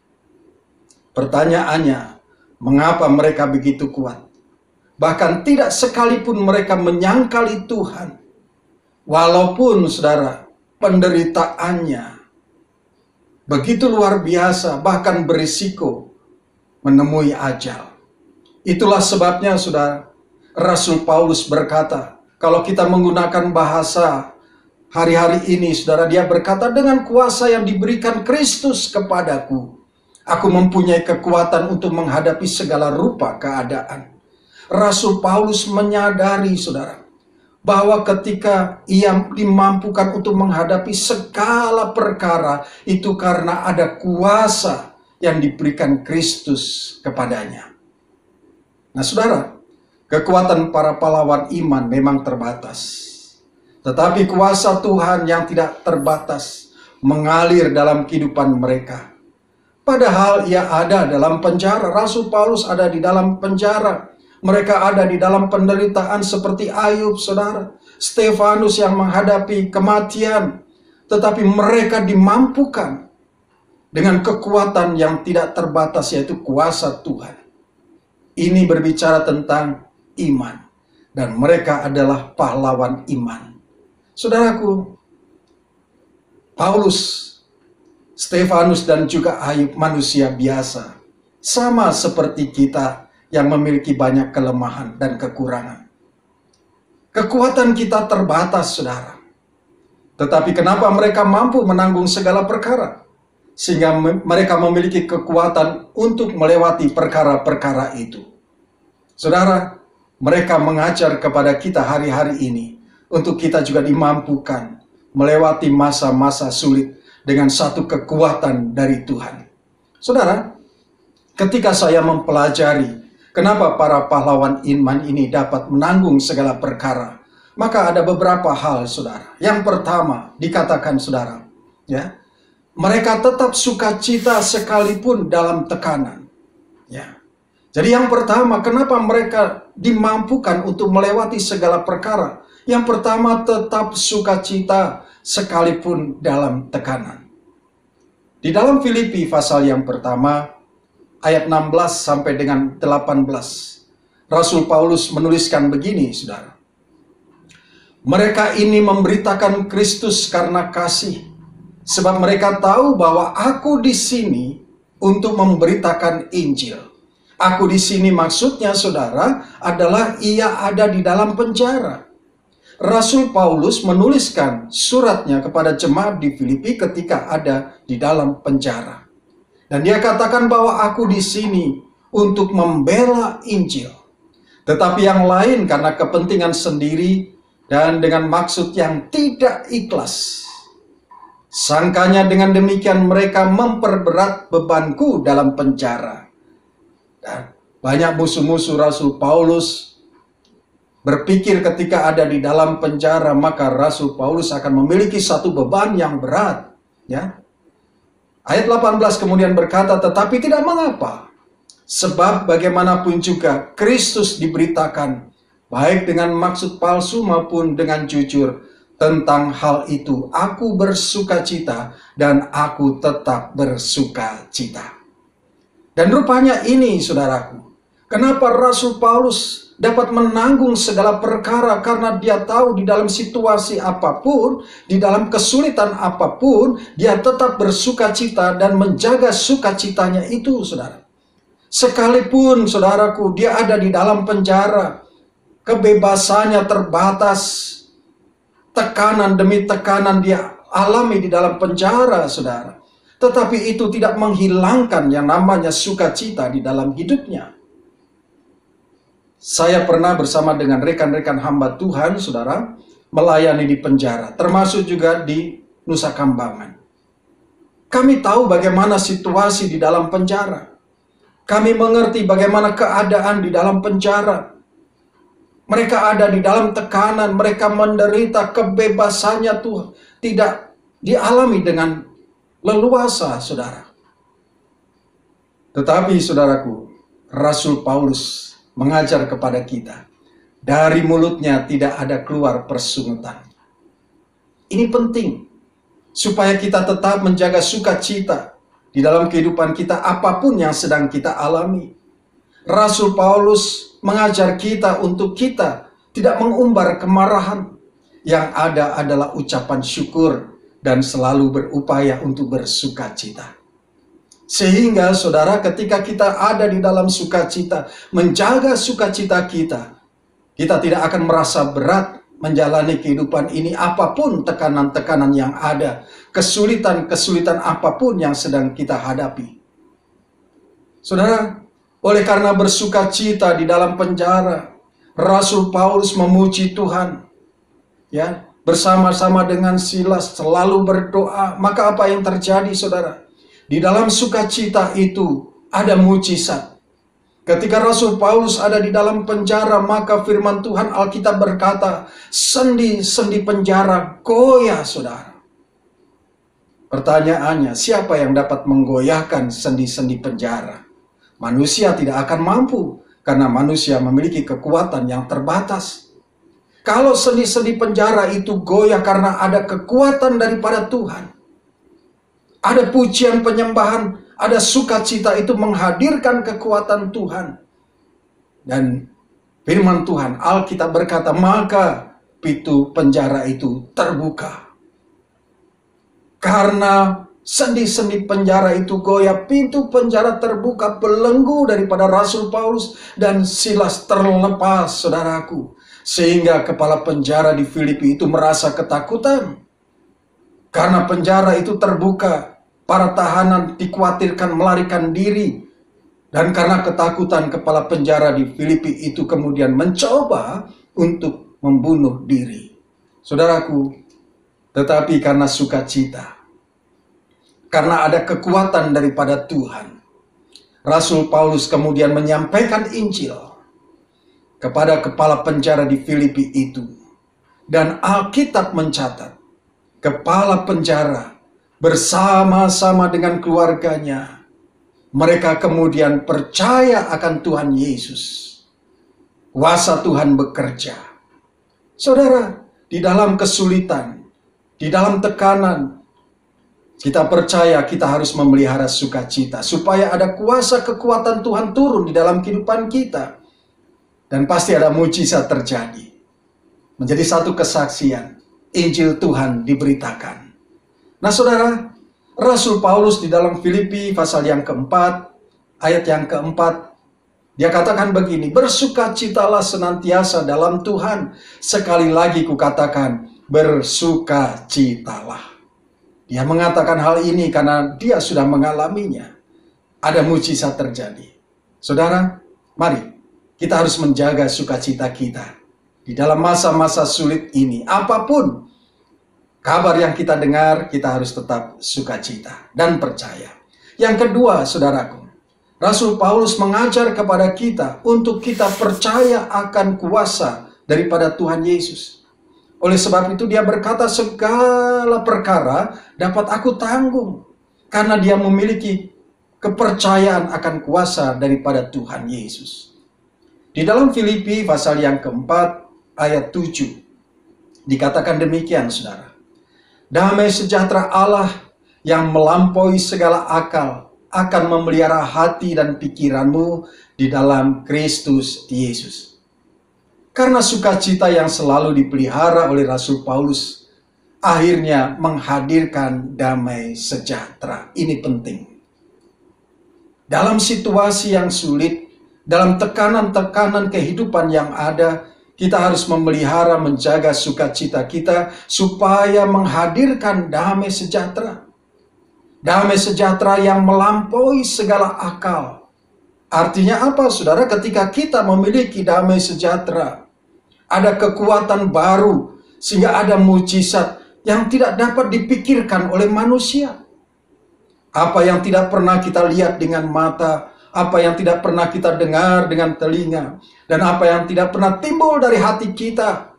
Pertanyaannya, mengapa mereka begitu kuat? Bahkan tidak sekalipun mereka menyangkali Tuhan. Walaupun saudara, penderitaannya begitu luar biasa, bahkan berisiko menemui ajal. Itulah sebabnya saudara, Rasul Paulus berkata, kalau kita menggunakan bahasa hari-hari ini, saudara, dia berkata, dengan kuasa yang diberikan Kristus kepadaku, aku mempunyai kekuatan untuk menghadapi segala rupa keadaan. Rasul Paulus menyadari, saudara, bahwa ketika ia dimampukan untuk menghadapi segala perkara, itu karena ada kuasa yang diberikan Kristus kepadanya. Nah saudara, kekuatan para pahlawan iman memang terbatas. Tetapi kuasa Tuhan yang tidak terbatas mengalir dalam kehidupan mereka. Padahal ia ada dalam penjara. Rasul Paulus ada di dalam penjara. Mereka ada di dalam penderitaan seperti Ayub, saudara. Stefanus yang menghadapi kematian. Tetapi mereka dimampukan dengan kekuatan yang tidak terbatas, yaitu kuasa Tuhan. Ini berbicara tentang iman. Dan mereka adalah pahlawan iman. Saudaraku, Paulus, Stefanus, dan juga Ayub manusia biasa. Sama seperti kita yang memiliki banyak kelemahan dan kekurangan. Kekuatan kita terbatas, saudara. Tetapi kenapa mereka mampu menanggung segala perkara? Sehingga mereka memiliki kekuatan untuk melewati perkara-perkara itu. Saudara, mereka mengajar kepada kita hari-hari ini untuk kita juga dimampukan melewati masa-masa sulit dengan satu kekuatan dari Tuhan. Saudara, ketika saya mempelajari kenapa para pahlawan iman ini dapat menanggung segala perkara, maka ada beberapa hal, saudara. Yang pertama, dikatakan, saudara, ya, mereka tetap sukacita sekalipun dalam tekanan. Ya. Jadi yang pertama, kenapa mereka dimampukan untuk melewati segala perkara? Yang pertama, tetap sukacita sekalipun dalam tekanan. Di dalam Filipi pasal yang pertama, ayat 16 sampai dengan 18, Rasul Paulus menuliskan begini, saudara. Mereka ini memberitakan Kristus karena kasih, sebab mereka tahu bahwa aku di sini untuk memberitakan Injil. Aku di sini maksudnya, saudara, adalah ia ada di dalam penjara. Rasul Paulus menuliskan suratnya kepada jemaat di Filipi ketika ada di dalam penjara. Dan dia katakan bahwa aku di sini untuk membela Injil. Tetapi yang lain karena kepentingan sendiri dan dengan maksud yang tidak ikhlas. Sangkanya dengan demikian mereka memperberat bebanku dalam penjara. Dan banyak musuh-musuh Rasul Paulus berpikir ketika ada di dalam penjara, maka Rasul Paulus akan memiliki satu beban yang berat. Ya. Ayat 18 kemudian berkata, tetapi tidak mengapa. Sebab bagaimanapun juga Kristus diberitakan, baik dengan maksud palsu maupun dengan jujur. Tentang hal itu aku bersukacita dan aku tetap bersukacita. Dan rupanya ini, saudaraku, kenapa Rasul Paulus dapat menanggung segala perkara, karena dia tahu di dalam situasi apapun, di dalam kesulitan apapun, dia tetap bersukacita dan menjaga sukacitanya itu, saudara. Sekalipun, saudaraku, dia ada di dalam penjara, kebebasannya terbatas, tekanan demi tekanan dia alami di dalam penjara, saudara. Tetapi itu tidak menghilangkan yang namanya sukacita di dalam hidupnya. Saya pernah bersama dengan rekan-rekan hamba Tuhan, saudara, melayani di penjara, termasuk juga di Nusa Kambangan. Kami tahu bagaimana situasi di dalam penjara. Kami mengerti bagaimana keadaan di dalam penjara. Mereka ada di dalam tekanan, mereka menderita, kebebasannya tuh tidak dialami dengan leluasa, saudara. Tetapi, saudaraku, Rasul Paulus mengajar kepada kita, dari mulutnya tidak ada keluar persungutan. Ini penting, supaya kita tetap menjaga sukacita di dalam kehidupan kita, apapun yang sedang kita alami. Rasul Paulus mengajar kita untuk kita tidak mengumbar kemarahan. Yang ada adalah ucapan syukur dan selalu berupaya untuk bersukacita. Sehingga, saudara, ketika kita ada di dalam sukacita, menjaga sukacita kita, kita tidak akan merasa berat menjalani kehidupan ini, apapun tekanan-tekanan yang ada, kesulitan-kesulitan apapun yang sedang kita hadapi. Saudara, oleh karena bersukacita di dalam penjara, Rasul Paulus memuji Tuhan, ya, bersama-sama dengan Silas selalu berdoa. Maka apa yang terjadi, saudara? Di dalam sukacita itu ada mujizat. Ketika Rasul Paulus ada di dalam penjara, maka firman Tuhan Alkitab berkata, sendi-sendi penjara goyah, saudara. Pertanyaannya, siapa yang dapat menggoyahkan sendi-sendi penjara? Manusia tidak akan mampu, karena manusia memiliki kekuatan yang terbatas. Kalau sendi-sendi penjara itu goyah karena ada kekuatan daripada Tuhan, ada pujian penyembahan, ada sukacita itu menghadirkan kekuatan Tuhan, Dan firman Tuhan, Alkitab berkata, maka pintu penjara itu terbuka. Karena sendi-sendi penjara itu goyah, pintu penjara terbuka, belenggu daripada Rasul Paulus dan Silas terlepas, saudaraku. Sehingga kepala penjara di Filipi itu merasa ketakutan. Karena penjara itu terbuka, para tahanan dikhawatirkan melarikan diri. Dan karena ketakutan, kepala penjara di Filipi itu kemudian mencoba untuk membunuh diri. Saudaraku, tetapi karena sukacita, karena ada kekuatan daripada Tuhan, Rasul Paulus kemudian menyampaikan Injil kepada kepala penjara di Filipi itu. Dan Alkitab mencatat, kepala penjara bersama-sama dengan keluarganya, mereka kemudian percaya akan Tuhan Yesus. Kuasa Tuhan bekerja. Saudara, di dalam kesulitan, di dalam tekanan, kita percaya kita harus memelihara sukacita supaya ada kuasa kekuatan Tuhan turun di dalam kehidupan kita. Dan pasti ada mujizat terjadi. Menjadi satu kesaksian, Injil Tuhan diberitakan. Nah saudara, Rasul Paulus di dalam Filipi pasal yang keempat, ayat yang keempat, dia katakan begini, bersukacitalah senantiasa dalam Tuhan. Sekali lagi kukatakan, bersukacitalah. Dia mengatakan hal ini karena dia sudah mengalaminya. Ada mujizat terjadi. Saudara, mari kita harus menjaga sukacita kita. Di dalam masa-masa sulit ini, apapun kabar yang kita dengar, kita harus tetap sukacita dan percaya. Yang kedua, saudaraku, Rasul Paulus mengajar kepada kita untuk kita percaya akan kuasa daripada Tuhan Yesus. Oleh sebab itu dia berkata, segala perkara dapat aku tanggung, karena dia memiliki kepercayaan akan kuasa daripada Tuhan Yesus. Di dalam Filipi pasal yang keempat, ayat 7, dikatakan demikian, saudara. Damai sejahtera Allah yang melampaui segala akal akan memelihara hati dan pikiranmu di dalam Kristus Yesus. Karena sukacita yang selalu dipelihara oleh Rasul Paulus, akhirnya menghadirkan damai sejahtera. Ini penting. Dalam situasi yang sulit, dalam tekanan-tekanan kehidupan yang ada, kita harus memelihara, menjaga sukacita kita supaya menghadirkan damai sejahtera. Damai sejahtera yang melampaui segala akal. Artinya apa, saudara? Ketika kita memiliki damai sejahtera, ada kekuatan baru, sehingga ada mujizat yang tidak dapat dipikirkan oleh manusia. Apa yang tidak pernah kita lihat dengan mata, apa yang tidak pernah kita dengar dengan telinga, dan apa yang tidak pernah timbul dari hati kita,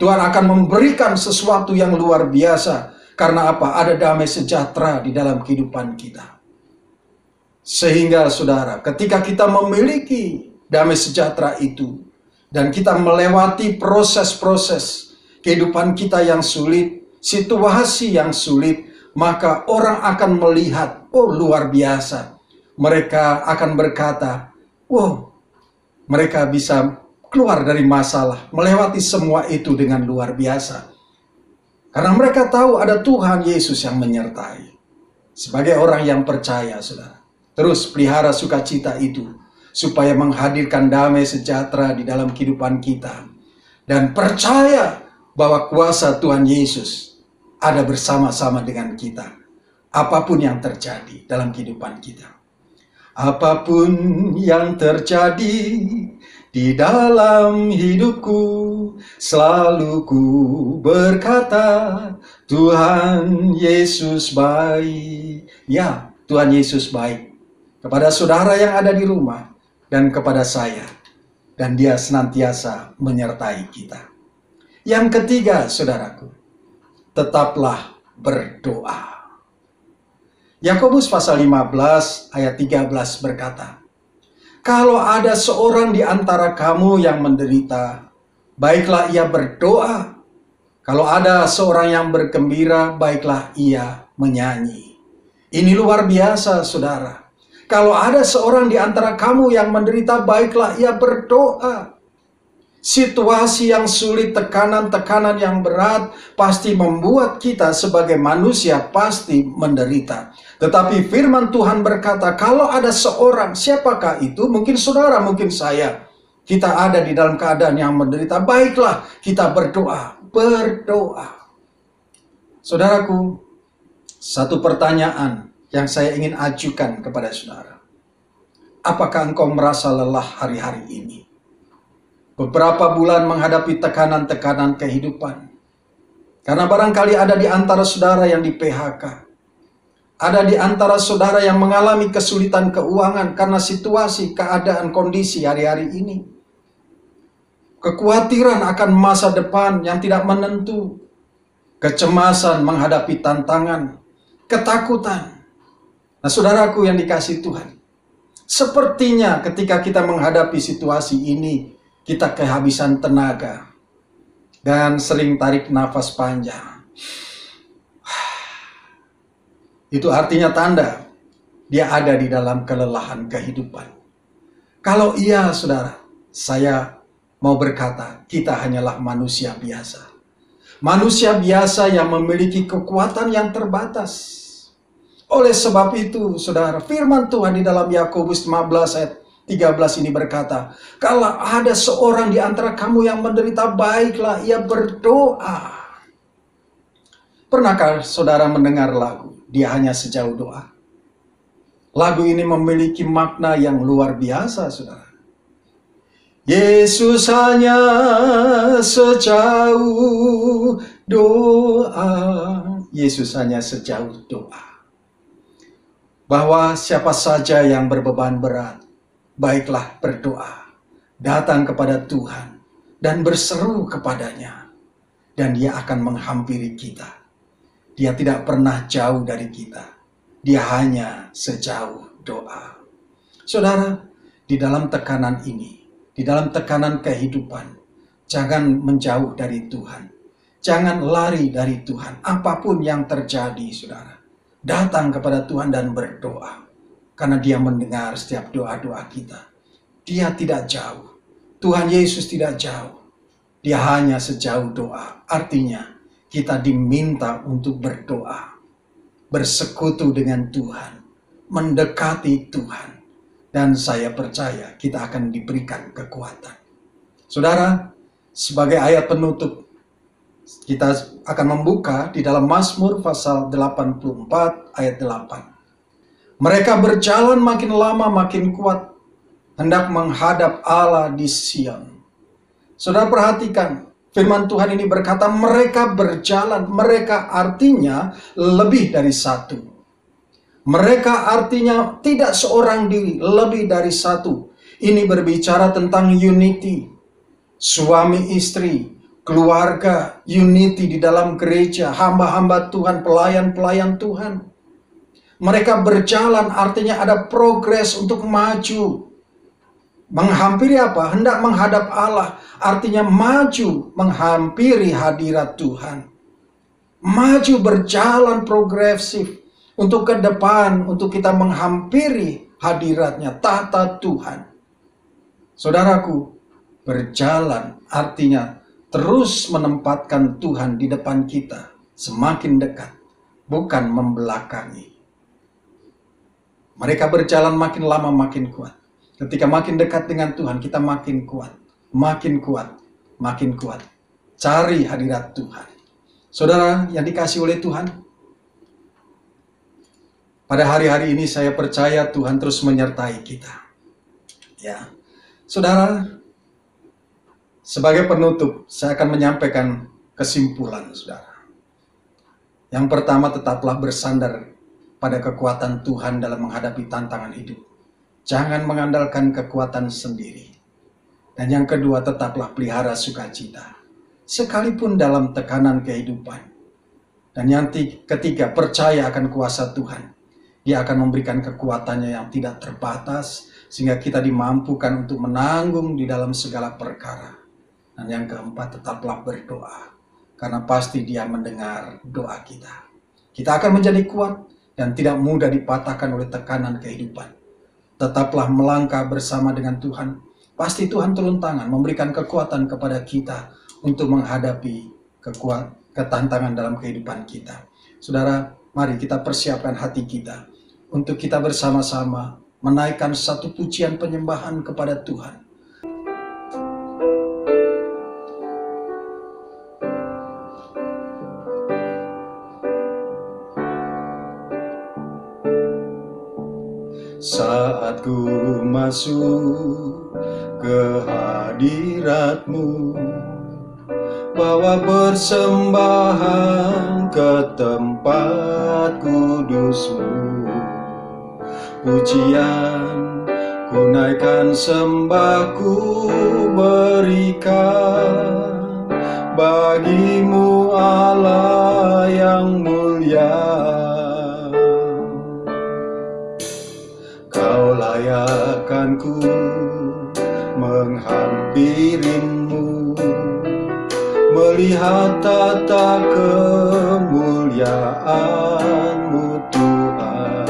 Tuhan akan memberikan sesuatu yang luar biasa. Karena apa? Ada damai sejahtera di dalam kehidupan kita. Sehingga saudara, ketika kita memiliki damai sejahtera itu, dan kita melewati proses-proses kehidupan kita yang sulit, situasi yang sulit, maka orang akan melihat, oh luar biasa. Mereka akan berkata, wow, mereka bisa keluar dari masalah, melewati semua itu dengan luar biasa. Karena mereka tahu ada Tuhan Yesus yang menyertai. Sebagai orang yang percaya, saudara, terus pelihara sukacita itu, supaya menghadirkan damai sejahtera di dalam kehidupan kita. Dan percaya bahwa kuasa Tuhan Yesus ada bersama-sama dengan kita. Apapun yang terjadi dalam kehidupan kita. Apapun yang terjadi di dalam hidupku, selalu ku berkata, Tuhan Yesus baik. Ya, Tuhan Yesus baik. Kepada saudara yang ada di rumah, dan kepada saya. Dan dia senantiasa menyertai kita. Yang ketiga, saudaraku, tetaplah berdoa. Yakobus pasal 15 ayat 13 berkata, kalau ada seorang di antara kamu yang menderita, baiklah ia berdoa. Kalau ada seorang yang bergembira, baiklah ia menyanyi. Ini luar biasa, saudara. Kalau ada seorang di antara kamu yang menderita, baiklah ia berdoa. Situasi yang sulit, tekanan-tekanan yang berat pasti membuat kita sebagai manusia pasti menderita. Tetapi firman Tuhan berkata, kalau ada seorang, siapakah itu? Mungkin saudara, mungkin saya. Kita ada di dalam keadaan yang menderita, baiklah kita berdoa. Berdoa. Saudaraku, satu pertanyaan yang saya ingin ajukan kepada saudara. Apakah engkau merasa lelah hari-hari ini? Beberapa bulan menghadapi tekanan-tekanan kehidupan. Karena barangkali ada di antara saudara yang di PHK. Ada di antara saudara yang mengalami kesulitan keuangan karena situasi, keadaan, kondisi hari-hari ini. Kekhawatiran akan masa depan yang tidak menentu. Kecemasan menghadapi tantangan. Ketakutan. Nah, saudaraku yang dikasihi Tuhan. Sepertinya ketika kita menghadapi situasi ini, kita kehabisan tenaga dan sering tarik nafas panjang. Itu artinya tanda dia ada di dalam kelelahan kehidupan. Kalau iya, saudara, saya mau berkata, kita hanyalah manusia biasa. Manusia biasa yang memiliki kekuatan yang terbatas. Oleh sebab itu, saudara, firman Tuhan di dalam Yakobus 15 ayat 13 ini berkata, kalau ada seorang di antara kamu yang menderita, baiklah ia berdoa. Pernahkah saudara mendengar lagu, Dia Hanya Sejauh Doa? Lagu ini memiliki makna yang luar biasa, saudara. Yesus hanya sejauh doa. Yesus hanya sejauh doa. Bahwa siapa saja yang berbeban berat, baiklah berdoa, datang kepada Tuhan, dan berseru kepadanya. Dan Dia akan menghampiri kita. Dia tidak pernah jauh dari kita. Dia hanya sejauh doa. Saudara, di dalam tekanan ini, di dalam tekanan kehidupan, jangan menjauh dari Tuhan. Jangan lari dari Tuhan. Apapun yang terjadi, saudara, datang kepada Tuhan dan berdoa. Karena Dia mendengar setiap doa-doa kita. Dia tidak jauh. Tuhan Yesus tidak jauh. Dia hanya sejauh doa. Artinya, kita diminta untuk berdoa. Bersekutu dengan Tuhan. Mendekati Tuhan. Dan saya percaya kita akan diberikan kekuatan. Saudara, sebagai ayat penutup, kita akan membuka di dalam Mazmur pasal 84 ayat 8. Mereka berjalan makin lama makin kuat, hendak menghadap Allah di Sion. Saudara perhatikan, firman Tuhan ini berkata mereka berjalan. Mereka artinya lebih dari satu. Mereka artinya tidak seorang diri, lebih dari satu. Ini berbicara tentang unity. Suami istri, keluarga, unity di dalam gereja, hamba-hamba Tuhan, pelayan-pelayan Tuhan. Mereka berjalan artinya ada progres untuk maju. Menghampiri apa? Hendak menghadap Allah. Artinya maju menghampiri hadirat Tuhan. Maju berjalan progresif. Untuk ke depan, untuk kita menghampiri hadiratnya, tahta Tuhan. Saudaraku, berjalan artinya terus menempatkan Tuhan di depan kita. Semakin dekat, bukan membelakangi. Mereka berjalan makin lama makin kuat. Ketika makin dekat dengan Tuhan, kita makin kuat. Makin kuat, makin kuat. Cari hadirat Tuhan. Saudara yang dikasihi oleh Tuhan, pada hari-hari ini saya percaya Tuhan terus menyertai kita. Ya, saudara, sebagai penutup, saya akan menyampaikan kesimpulan, saudara. Yang pertama, tetaplah bersandar pada kekuatan Tuhan dalam menghadapi tantangan hidup. Jangan mengandalkan kekuatan sendiri. Dan yang kedua, tetaplah pelihara sukacita. Sekalipun dalam tekanan kehidupan. Dan yang ketiga, percaya akan kuasa Tuhan. Dia akan memberikan kekuatannya yang tidak terbatas. Sehingga kita dimampukan untuk menanggung di dalam segala perkara. Dan yang keempat, tetaplah berdoa. Karena pasti Dia mendengar doa kita. Kita akan menjadi kuat dan tidak mudah dipatahkan oleh tekanan kehidupan. tetaplah melangkah bersama dengan Tuhan. Pasti Tuhan turun tangan, memberikan kekuatan kepada kita untuk menghadapi ketantangan dalam kehidupan kita. Saudara, mari kita persiapkan hati kita untuk kita bersama-sama menaikkan satu pujian penyembahan kepada Tuhan. Saat ku masuk ke hadirat-Mu, bawa persembahan ke tempat kudus-Mu. Pujian ku naikkan, sembahku berikan bagi-Mu Allah yang mulia. Kau layakkan ku menghampirimu, melihat tata kemuliaan-Mu Tuhan.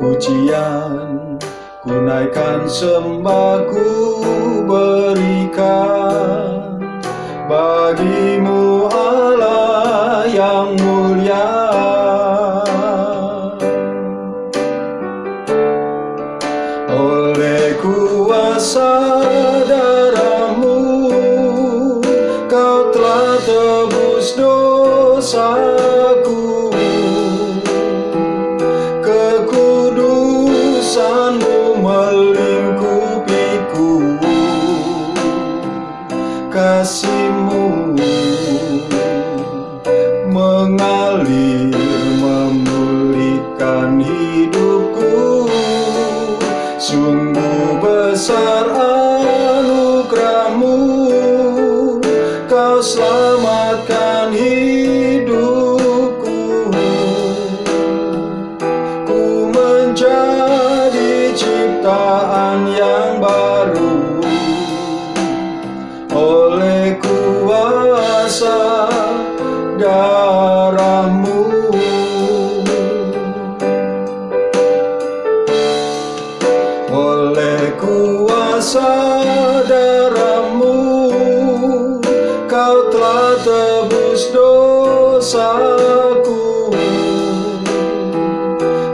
Pujian ku naikkan, sembahku berikan bagi-Mu Allah yang mulia. Oleh kuasa darah-Mu, Kau telah tebus dosaku. Kekudusan-Mu melingkupiku, kasih-Mu mengalir memulihkan hidupku. Sungguh besar anugerah-Mu, Kau selamatkan hidupku. Ku menjadi ciptaan yang baru oleh kuasa darah-Mu. Oleh kuasa darah-Mu, Kau telah tebus dosaku.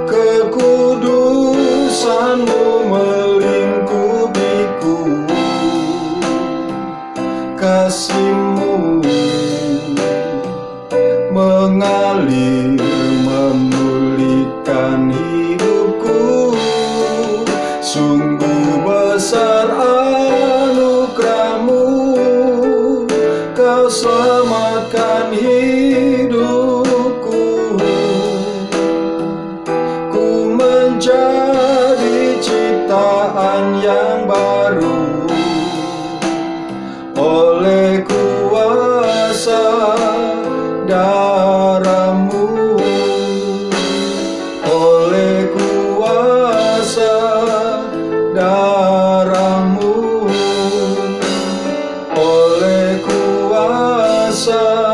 Kekudusan-Mu melingkupiku, kasih-Mu mengalir memulihkan hidupku. Sungguh besar anugerah-Mu, Kau selamatkan hidupku. Ku menjadi ciptaan yang baru oleh kuasa darah-Mu. Oleh kuasa darah-Mu, oleh kuasa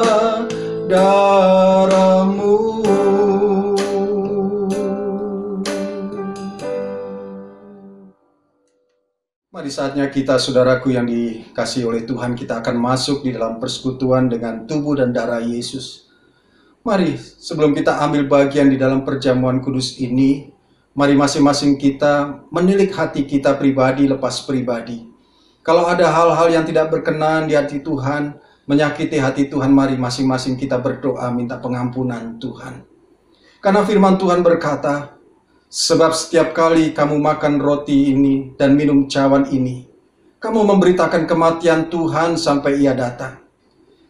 darah-Mu. Mari saatnya kita, saudaraku yang dikasihi oleh Tuhan, kita akan masuk di dalam persekutuan dengan tubuh dan darah Yesus. Mari, sebelum kita ambil bagian di dalam perjamuan kudus ini, mari masing-masing kita menilik hati kita pribadi lepas pribadi. Kalau ada hal-hal yang tidak berkenan di hati Tuhan, menyakiti hati Tuhan, mari masing-masing kita berdoa minta pengampunan Tuhan. Karena firman Tuhan berkata, sebab setiap kali kamu makan roti ini dan minum cawan ini, kamu memberitakan kematian Tuhan sampai Ia datang.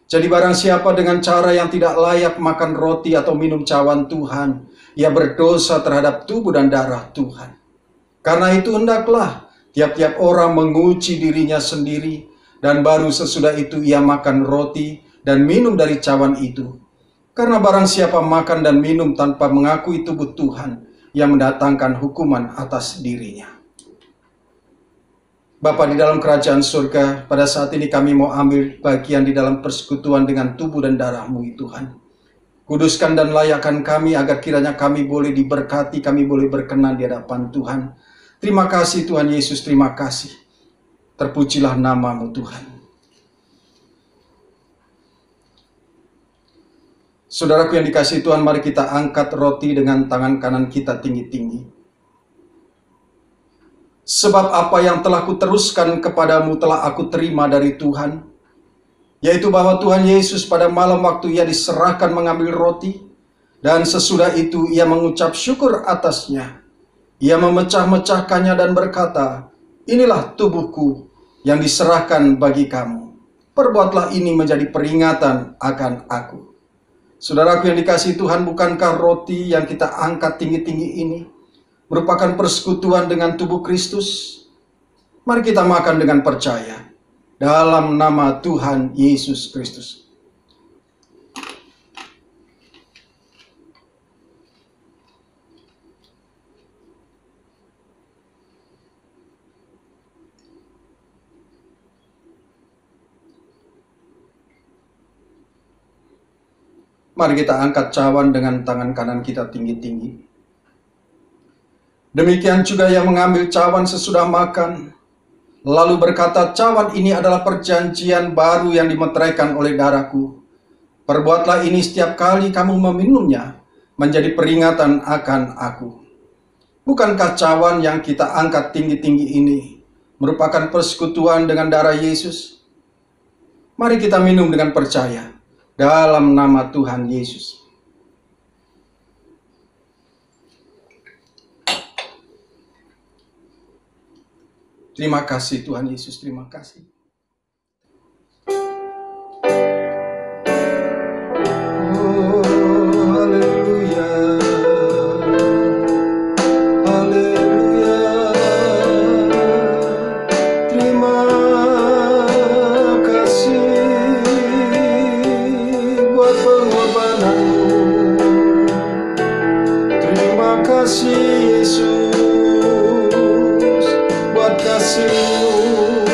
Jadi barang siapa dengan cara yang tidak layak makan roti atau minum cawan Tuhan, ia berdosa terhadap tubuh dan darah Tuhan. Karena itu hendaklah tiap-tiap orang menguji dirinya sendiri, dan baru sesudah itu ia makan roti dan minum dari cawan itu. Karena barang siapa makan dan minum tanpa mengakui tubuh Tuhan, ia mendatangkan hukuman atas dirinya. Bapa di dalam kerajaan surga, pada saat ini kami mau ambil bagian di dalam persekutuan dengan tubuh dan darah-Mu, Tuhan. Kuduskan dan layakkan kami agar kiranya kami boleh diberkati, kami boleh berkenan di hadapan Tuhan. Terima kasih Tuhan Yesus, terima kasih. Terpujilah nama-Mu Tuhan. Saudaraku yang dikasihi Tuhan, mari kita angkat roti dengan tangan kanan kita tinggi-tinggi. Sebab apa yang telah kuteruskan kepadamu telah aku terima dari Tuhan, yaitu bahwa Tuhan Yesus pada malam waktu Ia diserahkan mengambil roti, dan sesudah itu Ia mengucap syukur atasnya. Ia memecah-mecahkannya dan berkata, inilah tubuhku yang diserahkan bagi kamu. Perbuatlah ini menjadi peringatan akan aku. Saudaraku yang dikasihi Tuhan, bukankah roti yang kita angkat tinggi-tinggi ini merupakan persekutuan dengan tubuh Kristus? Mari kita makan dengan percaya dalam nama Tuhan Yesus Kristus. Mari kita angkat cawan dengan tangan kanan kita tinggi-tinggi. Demikian juga yang mengambil cawan sesudah makan, lalu berkata, cawan ini adalah perjanjian baru yang dimeteraikan oleh darahku. Perbuatlah ini setiap kali kamu meminumnya, menjadi peringatan akan aku. Bukankah cawan yang kita angkat tinggi-tinggi ini merupakan persekutuan dengan darah Yesus? Mari kita minum dengan percaya dalam nama Tuhan Yesus. Terima kasih Tuhan Yesus, terima kasih. Oh, haleluya. Haleluya. Terima kasih buat pengorbananmu. Terima kasih Yesus buat kasih-Mu.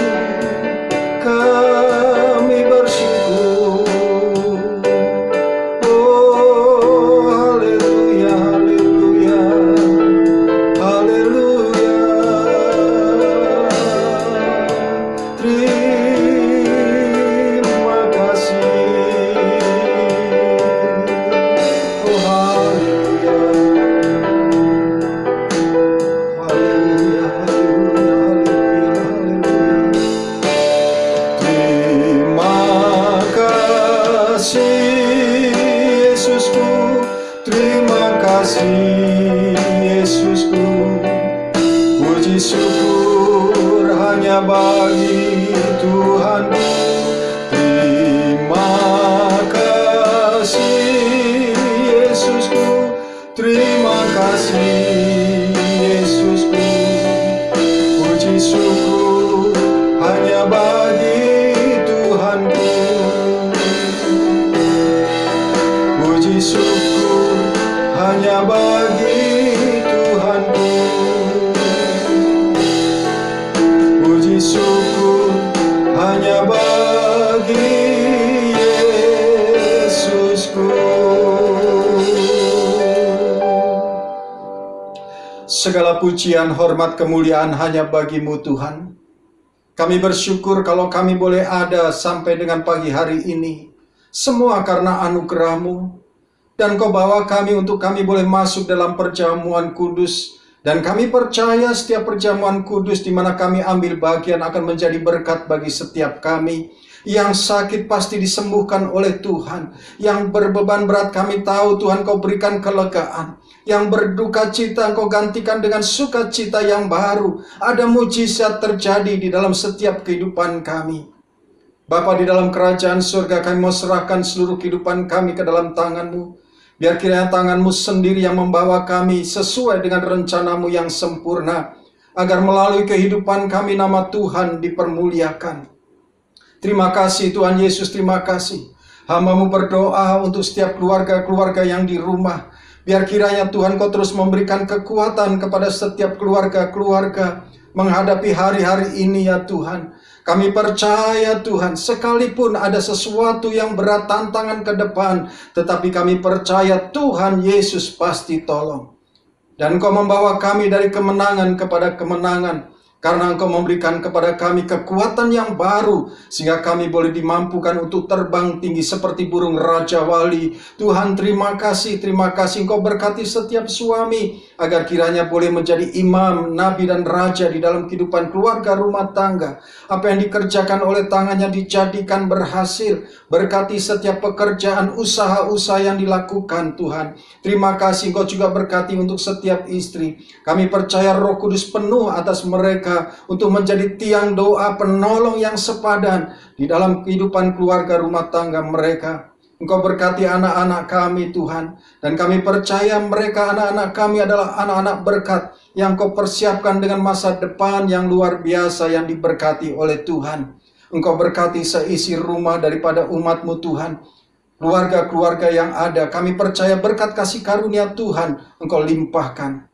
Kami bersyukur. Oh, haleluya, haleluya, haleluya. Terima kasih. Oh, haleluya. Haleluya, haleluya, haleluya. Terima kasih Yesusku, terima kasih Yesusku. Puji syukur hanya bagi Tuhanku. Terima kasih Yesusku, terima kasih Yesusku. Puji syukur hanya bagi Tuhanku. Puji syukur hanya bagi Tuhanku. Puji syukur hanya bagi Yesusku. Segala pujian, hormat, kemuliaan hanya bagi-Mu Tuhan. Kami bersyukur kalau kami boleh ada sampai dengan pagi hari ini. Semua karena anugerah-Mu. Dan Kau bawa kami untuk kami boleh masuk dalam perjamuan kudus. Dan kami percaya setiap perjamuan kudus di mana kami ambil bagian akan menjadi berkat bagi setiap kami. Yang sakit pasti disembuhkan oleh Tuhan. Yang berbeban berat kami tahu Tuhan Kau berikan kelegaan. Yang berduka cita Engkau gantikan dengan sukacita yang baru. Ada mujizat terjadi di dalam setiap kehidupan kami. Bapa di dalam kerajaan surga, kami mau serahkan seluruh kehidupan kami ke dalam tangan-Mu. Biar kiranya tangan-Mu sendiri yang membawa kami sesuai dengan rencana-Mu yang sempurna. Agar melalui kehidupan kami nama Tuhan dipermuliakan. Terima kasih Tuhan Yesus, terima kasih. Hamba-Mu berdoa untuk setiap keluarga-keluarga yang di rumah. Biar kiranya Tuhan Kau terus memberikan kekuatan kepada setiap keluarga-keluarga. menghadapi hari-hari ini ya Tuhan. Kami percaya Tuhan, sekalipun ada sesuatu yang berat tantangan ke depan, tetapi kami percaya Tuhan Yesus pasti tolong. Dan Engkau membawa kami dari kemenangan kepada kemenangan, karena Engkau memberikan kepada kami kekuatan yang baru, sehingga kami boleh dimampukan untuk terbang tinggi seperti burung Raja Wali. Tuhan, terima kasih Engkau berkati setiap suami, agar kiranya boleh menjadi imam, nabi, dan raja di dalam kehidupan keluarga rumah tangga. Apa yang dikerjakan oleh tangannya dijadikan berhasil. Berkati setiap pekerjaan, usaha-usaha yang dilakukan Tuhan. Terima kasih Engkau juga berkati untuk setiap istri. Kami percaya Roh Kudus penuh atas mereka untuk menjadi tiang doa penolong yang sepadan di dalam kehidupan keluarga rumah tangga mereka. Engkau berkati anak-anak kami Tuhan, dan kami percaya mereka anak-anak kami adalah anak-anak berkat yang Engkau persiapkan dengan masa depan yang luar biasa yang diberkati oleh Tuhan. Engkau berkati seisi rumah daripada umat-Mu Tuhan, keluarga-keluarga yang ada. Kami percaya berkat kasih karunia Tuhan Engkau limpahkan.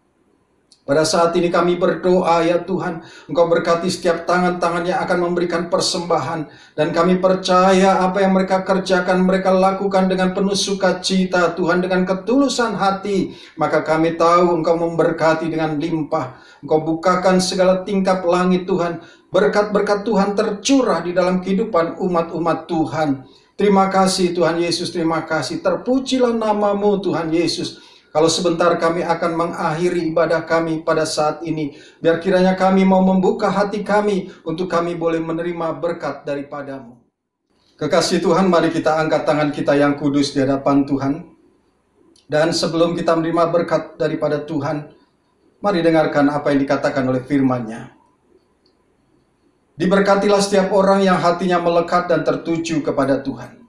Pada saat ini kami berdoa ya Tuhan, Engkau berkati setiap tangan-tangan yang akan memberikan persembahan. Dan kami percaya apa yang mereka kerjakan, mereka lakukan dengan penuh sukacita Tuhan, dengan ketulusan hati. Maka kami tahu Engkau memberkati dengan limpah. Engkau bukakan segala tingkap langit Tuhan. Berkat-berkat Tuhan tercurah di dalam kehidupan umat-umat Tuhan. Terima kasih Tuhan Yesus, terima kasih. Terpujilah nama-Mu Tuhan Yesus. Kalau sebentar kami akan mengakhiri ibadah kami pada saat ini, biar kiranya kami mau membuka hati kami untuk kami boleh menerima berkat daripada-Mu. Kekasih Tuhan, mari kita angkat tangan kita yang kudus di hadapan Tuhan. Dan sebelum kita menerima berkat daripada Tuhan, mari dengarkan apa yang dikatakan oleh firman-Nya. Diberkatilah setiap orang yang hatinya melekat dan tertuju kepada Tuhan.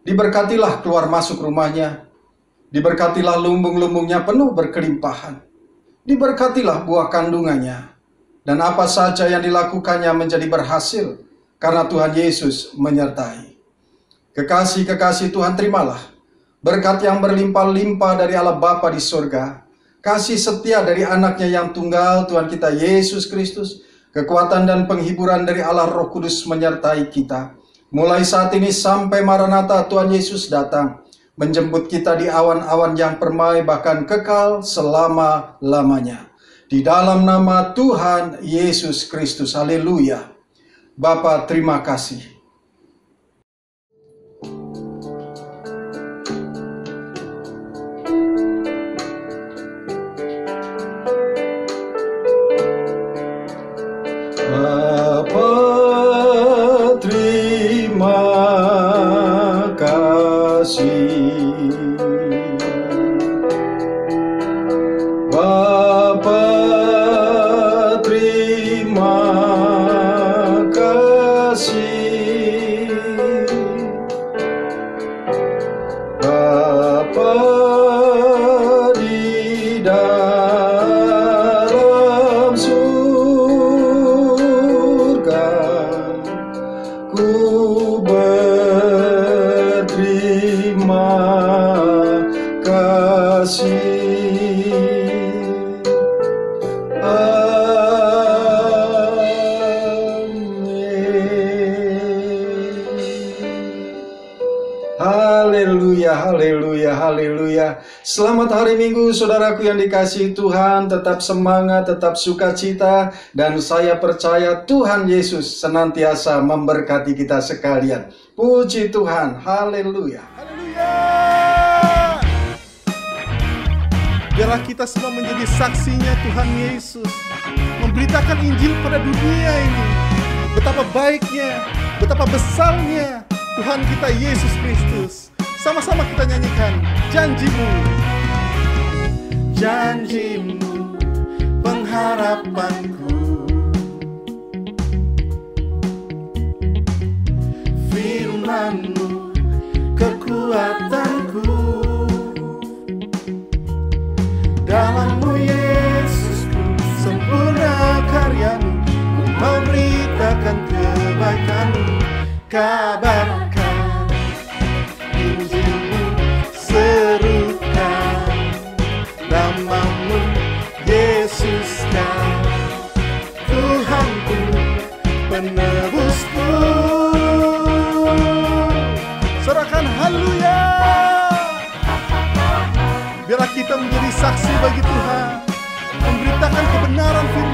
Diberkatilah keluar masuk rumahnya. Diberkatilah lumbung-lumbungnya penuh berkelimpahan. Diberkatilah buah kandungannya. Dan apa saja yang dilakukannya menjadi berhasil, karena Tuhan Yesus menyertai. Kekasih-kekasih Tuhan, terimalah berkat yang berlimpah-limpah dari Allah Bapa di surga, kasih setia dari anaknya yang tunggal, Tuhan kita Yesus Kristus, kekuatan dan penghiburan dari Allah Roh Kudus menyertai kita. Mulai saat ini sampai Maranatha Tuhan Yesus datang, menjemput kita di awan-awan yang permai, bahkan kekal selama-lamanya. Di dalam nama Tuhan Yesus Kristus. Haleluya. Bapa, terima kasih. Bapa, terima kasih. Bapa, terima kasih. Bapa di dalam surga, ku berterima kasih. Haleluya, haleluya, haleluya. Selamat hari Minggu saudaraku yang dikasihi Tuhan. Tetap semangat, tetap sukacita. Dan saya percaya Tuhan Yesus senantiasa memberkati kita sekalian. Puji Tuhan, haleluya. Haleluya. Biarlah kita semua menjadi saksinya Tuhan Yesus, memberitakan Injil pada dunia ini. Betapa baiknya, betapa besarnya Tuhan kita Yesus Kristus. Sama-sama kita nyanyikan janji-Mu. Janji-Mu, pengharapanku, firman-Mu, kekuatanku. Dalam-Mu Yesusku, sempurna karya-Mu, ku memberitakan kebaikan-Mu. Kabarkan Injil-Mu, serukan nama-Mu, Yesuskan saksi bagi Tuhan, memberitakan kebenaran firman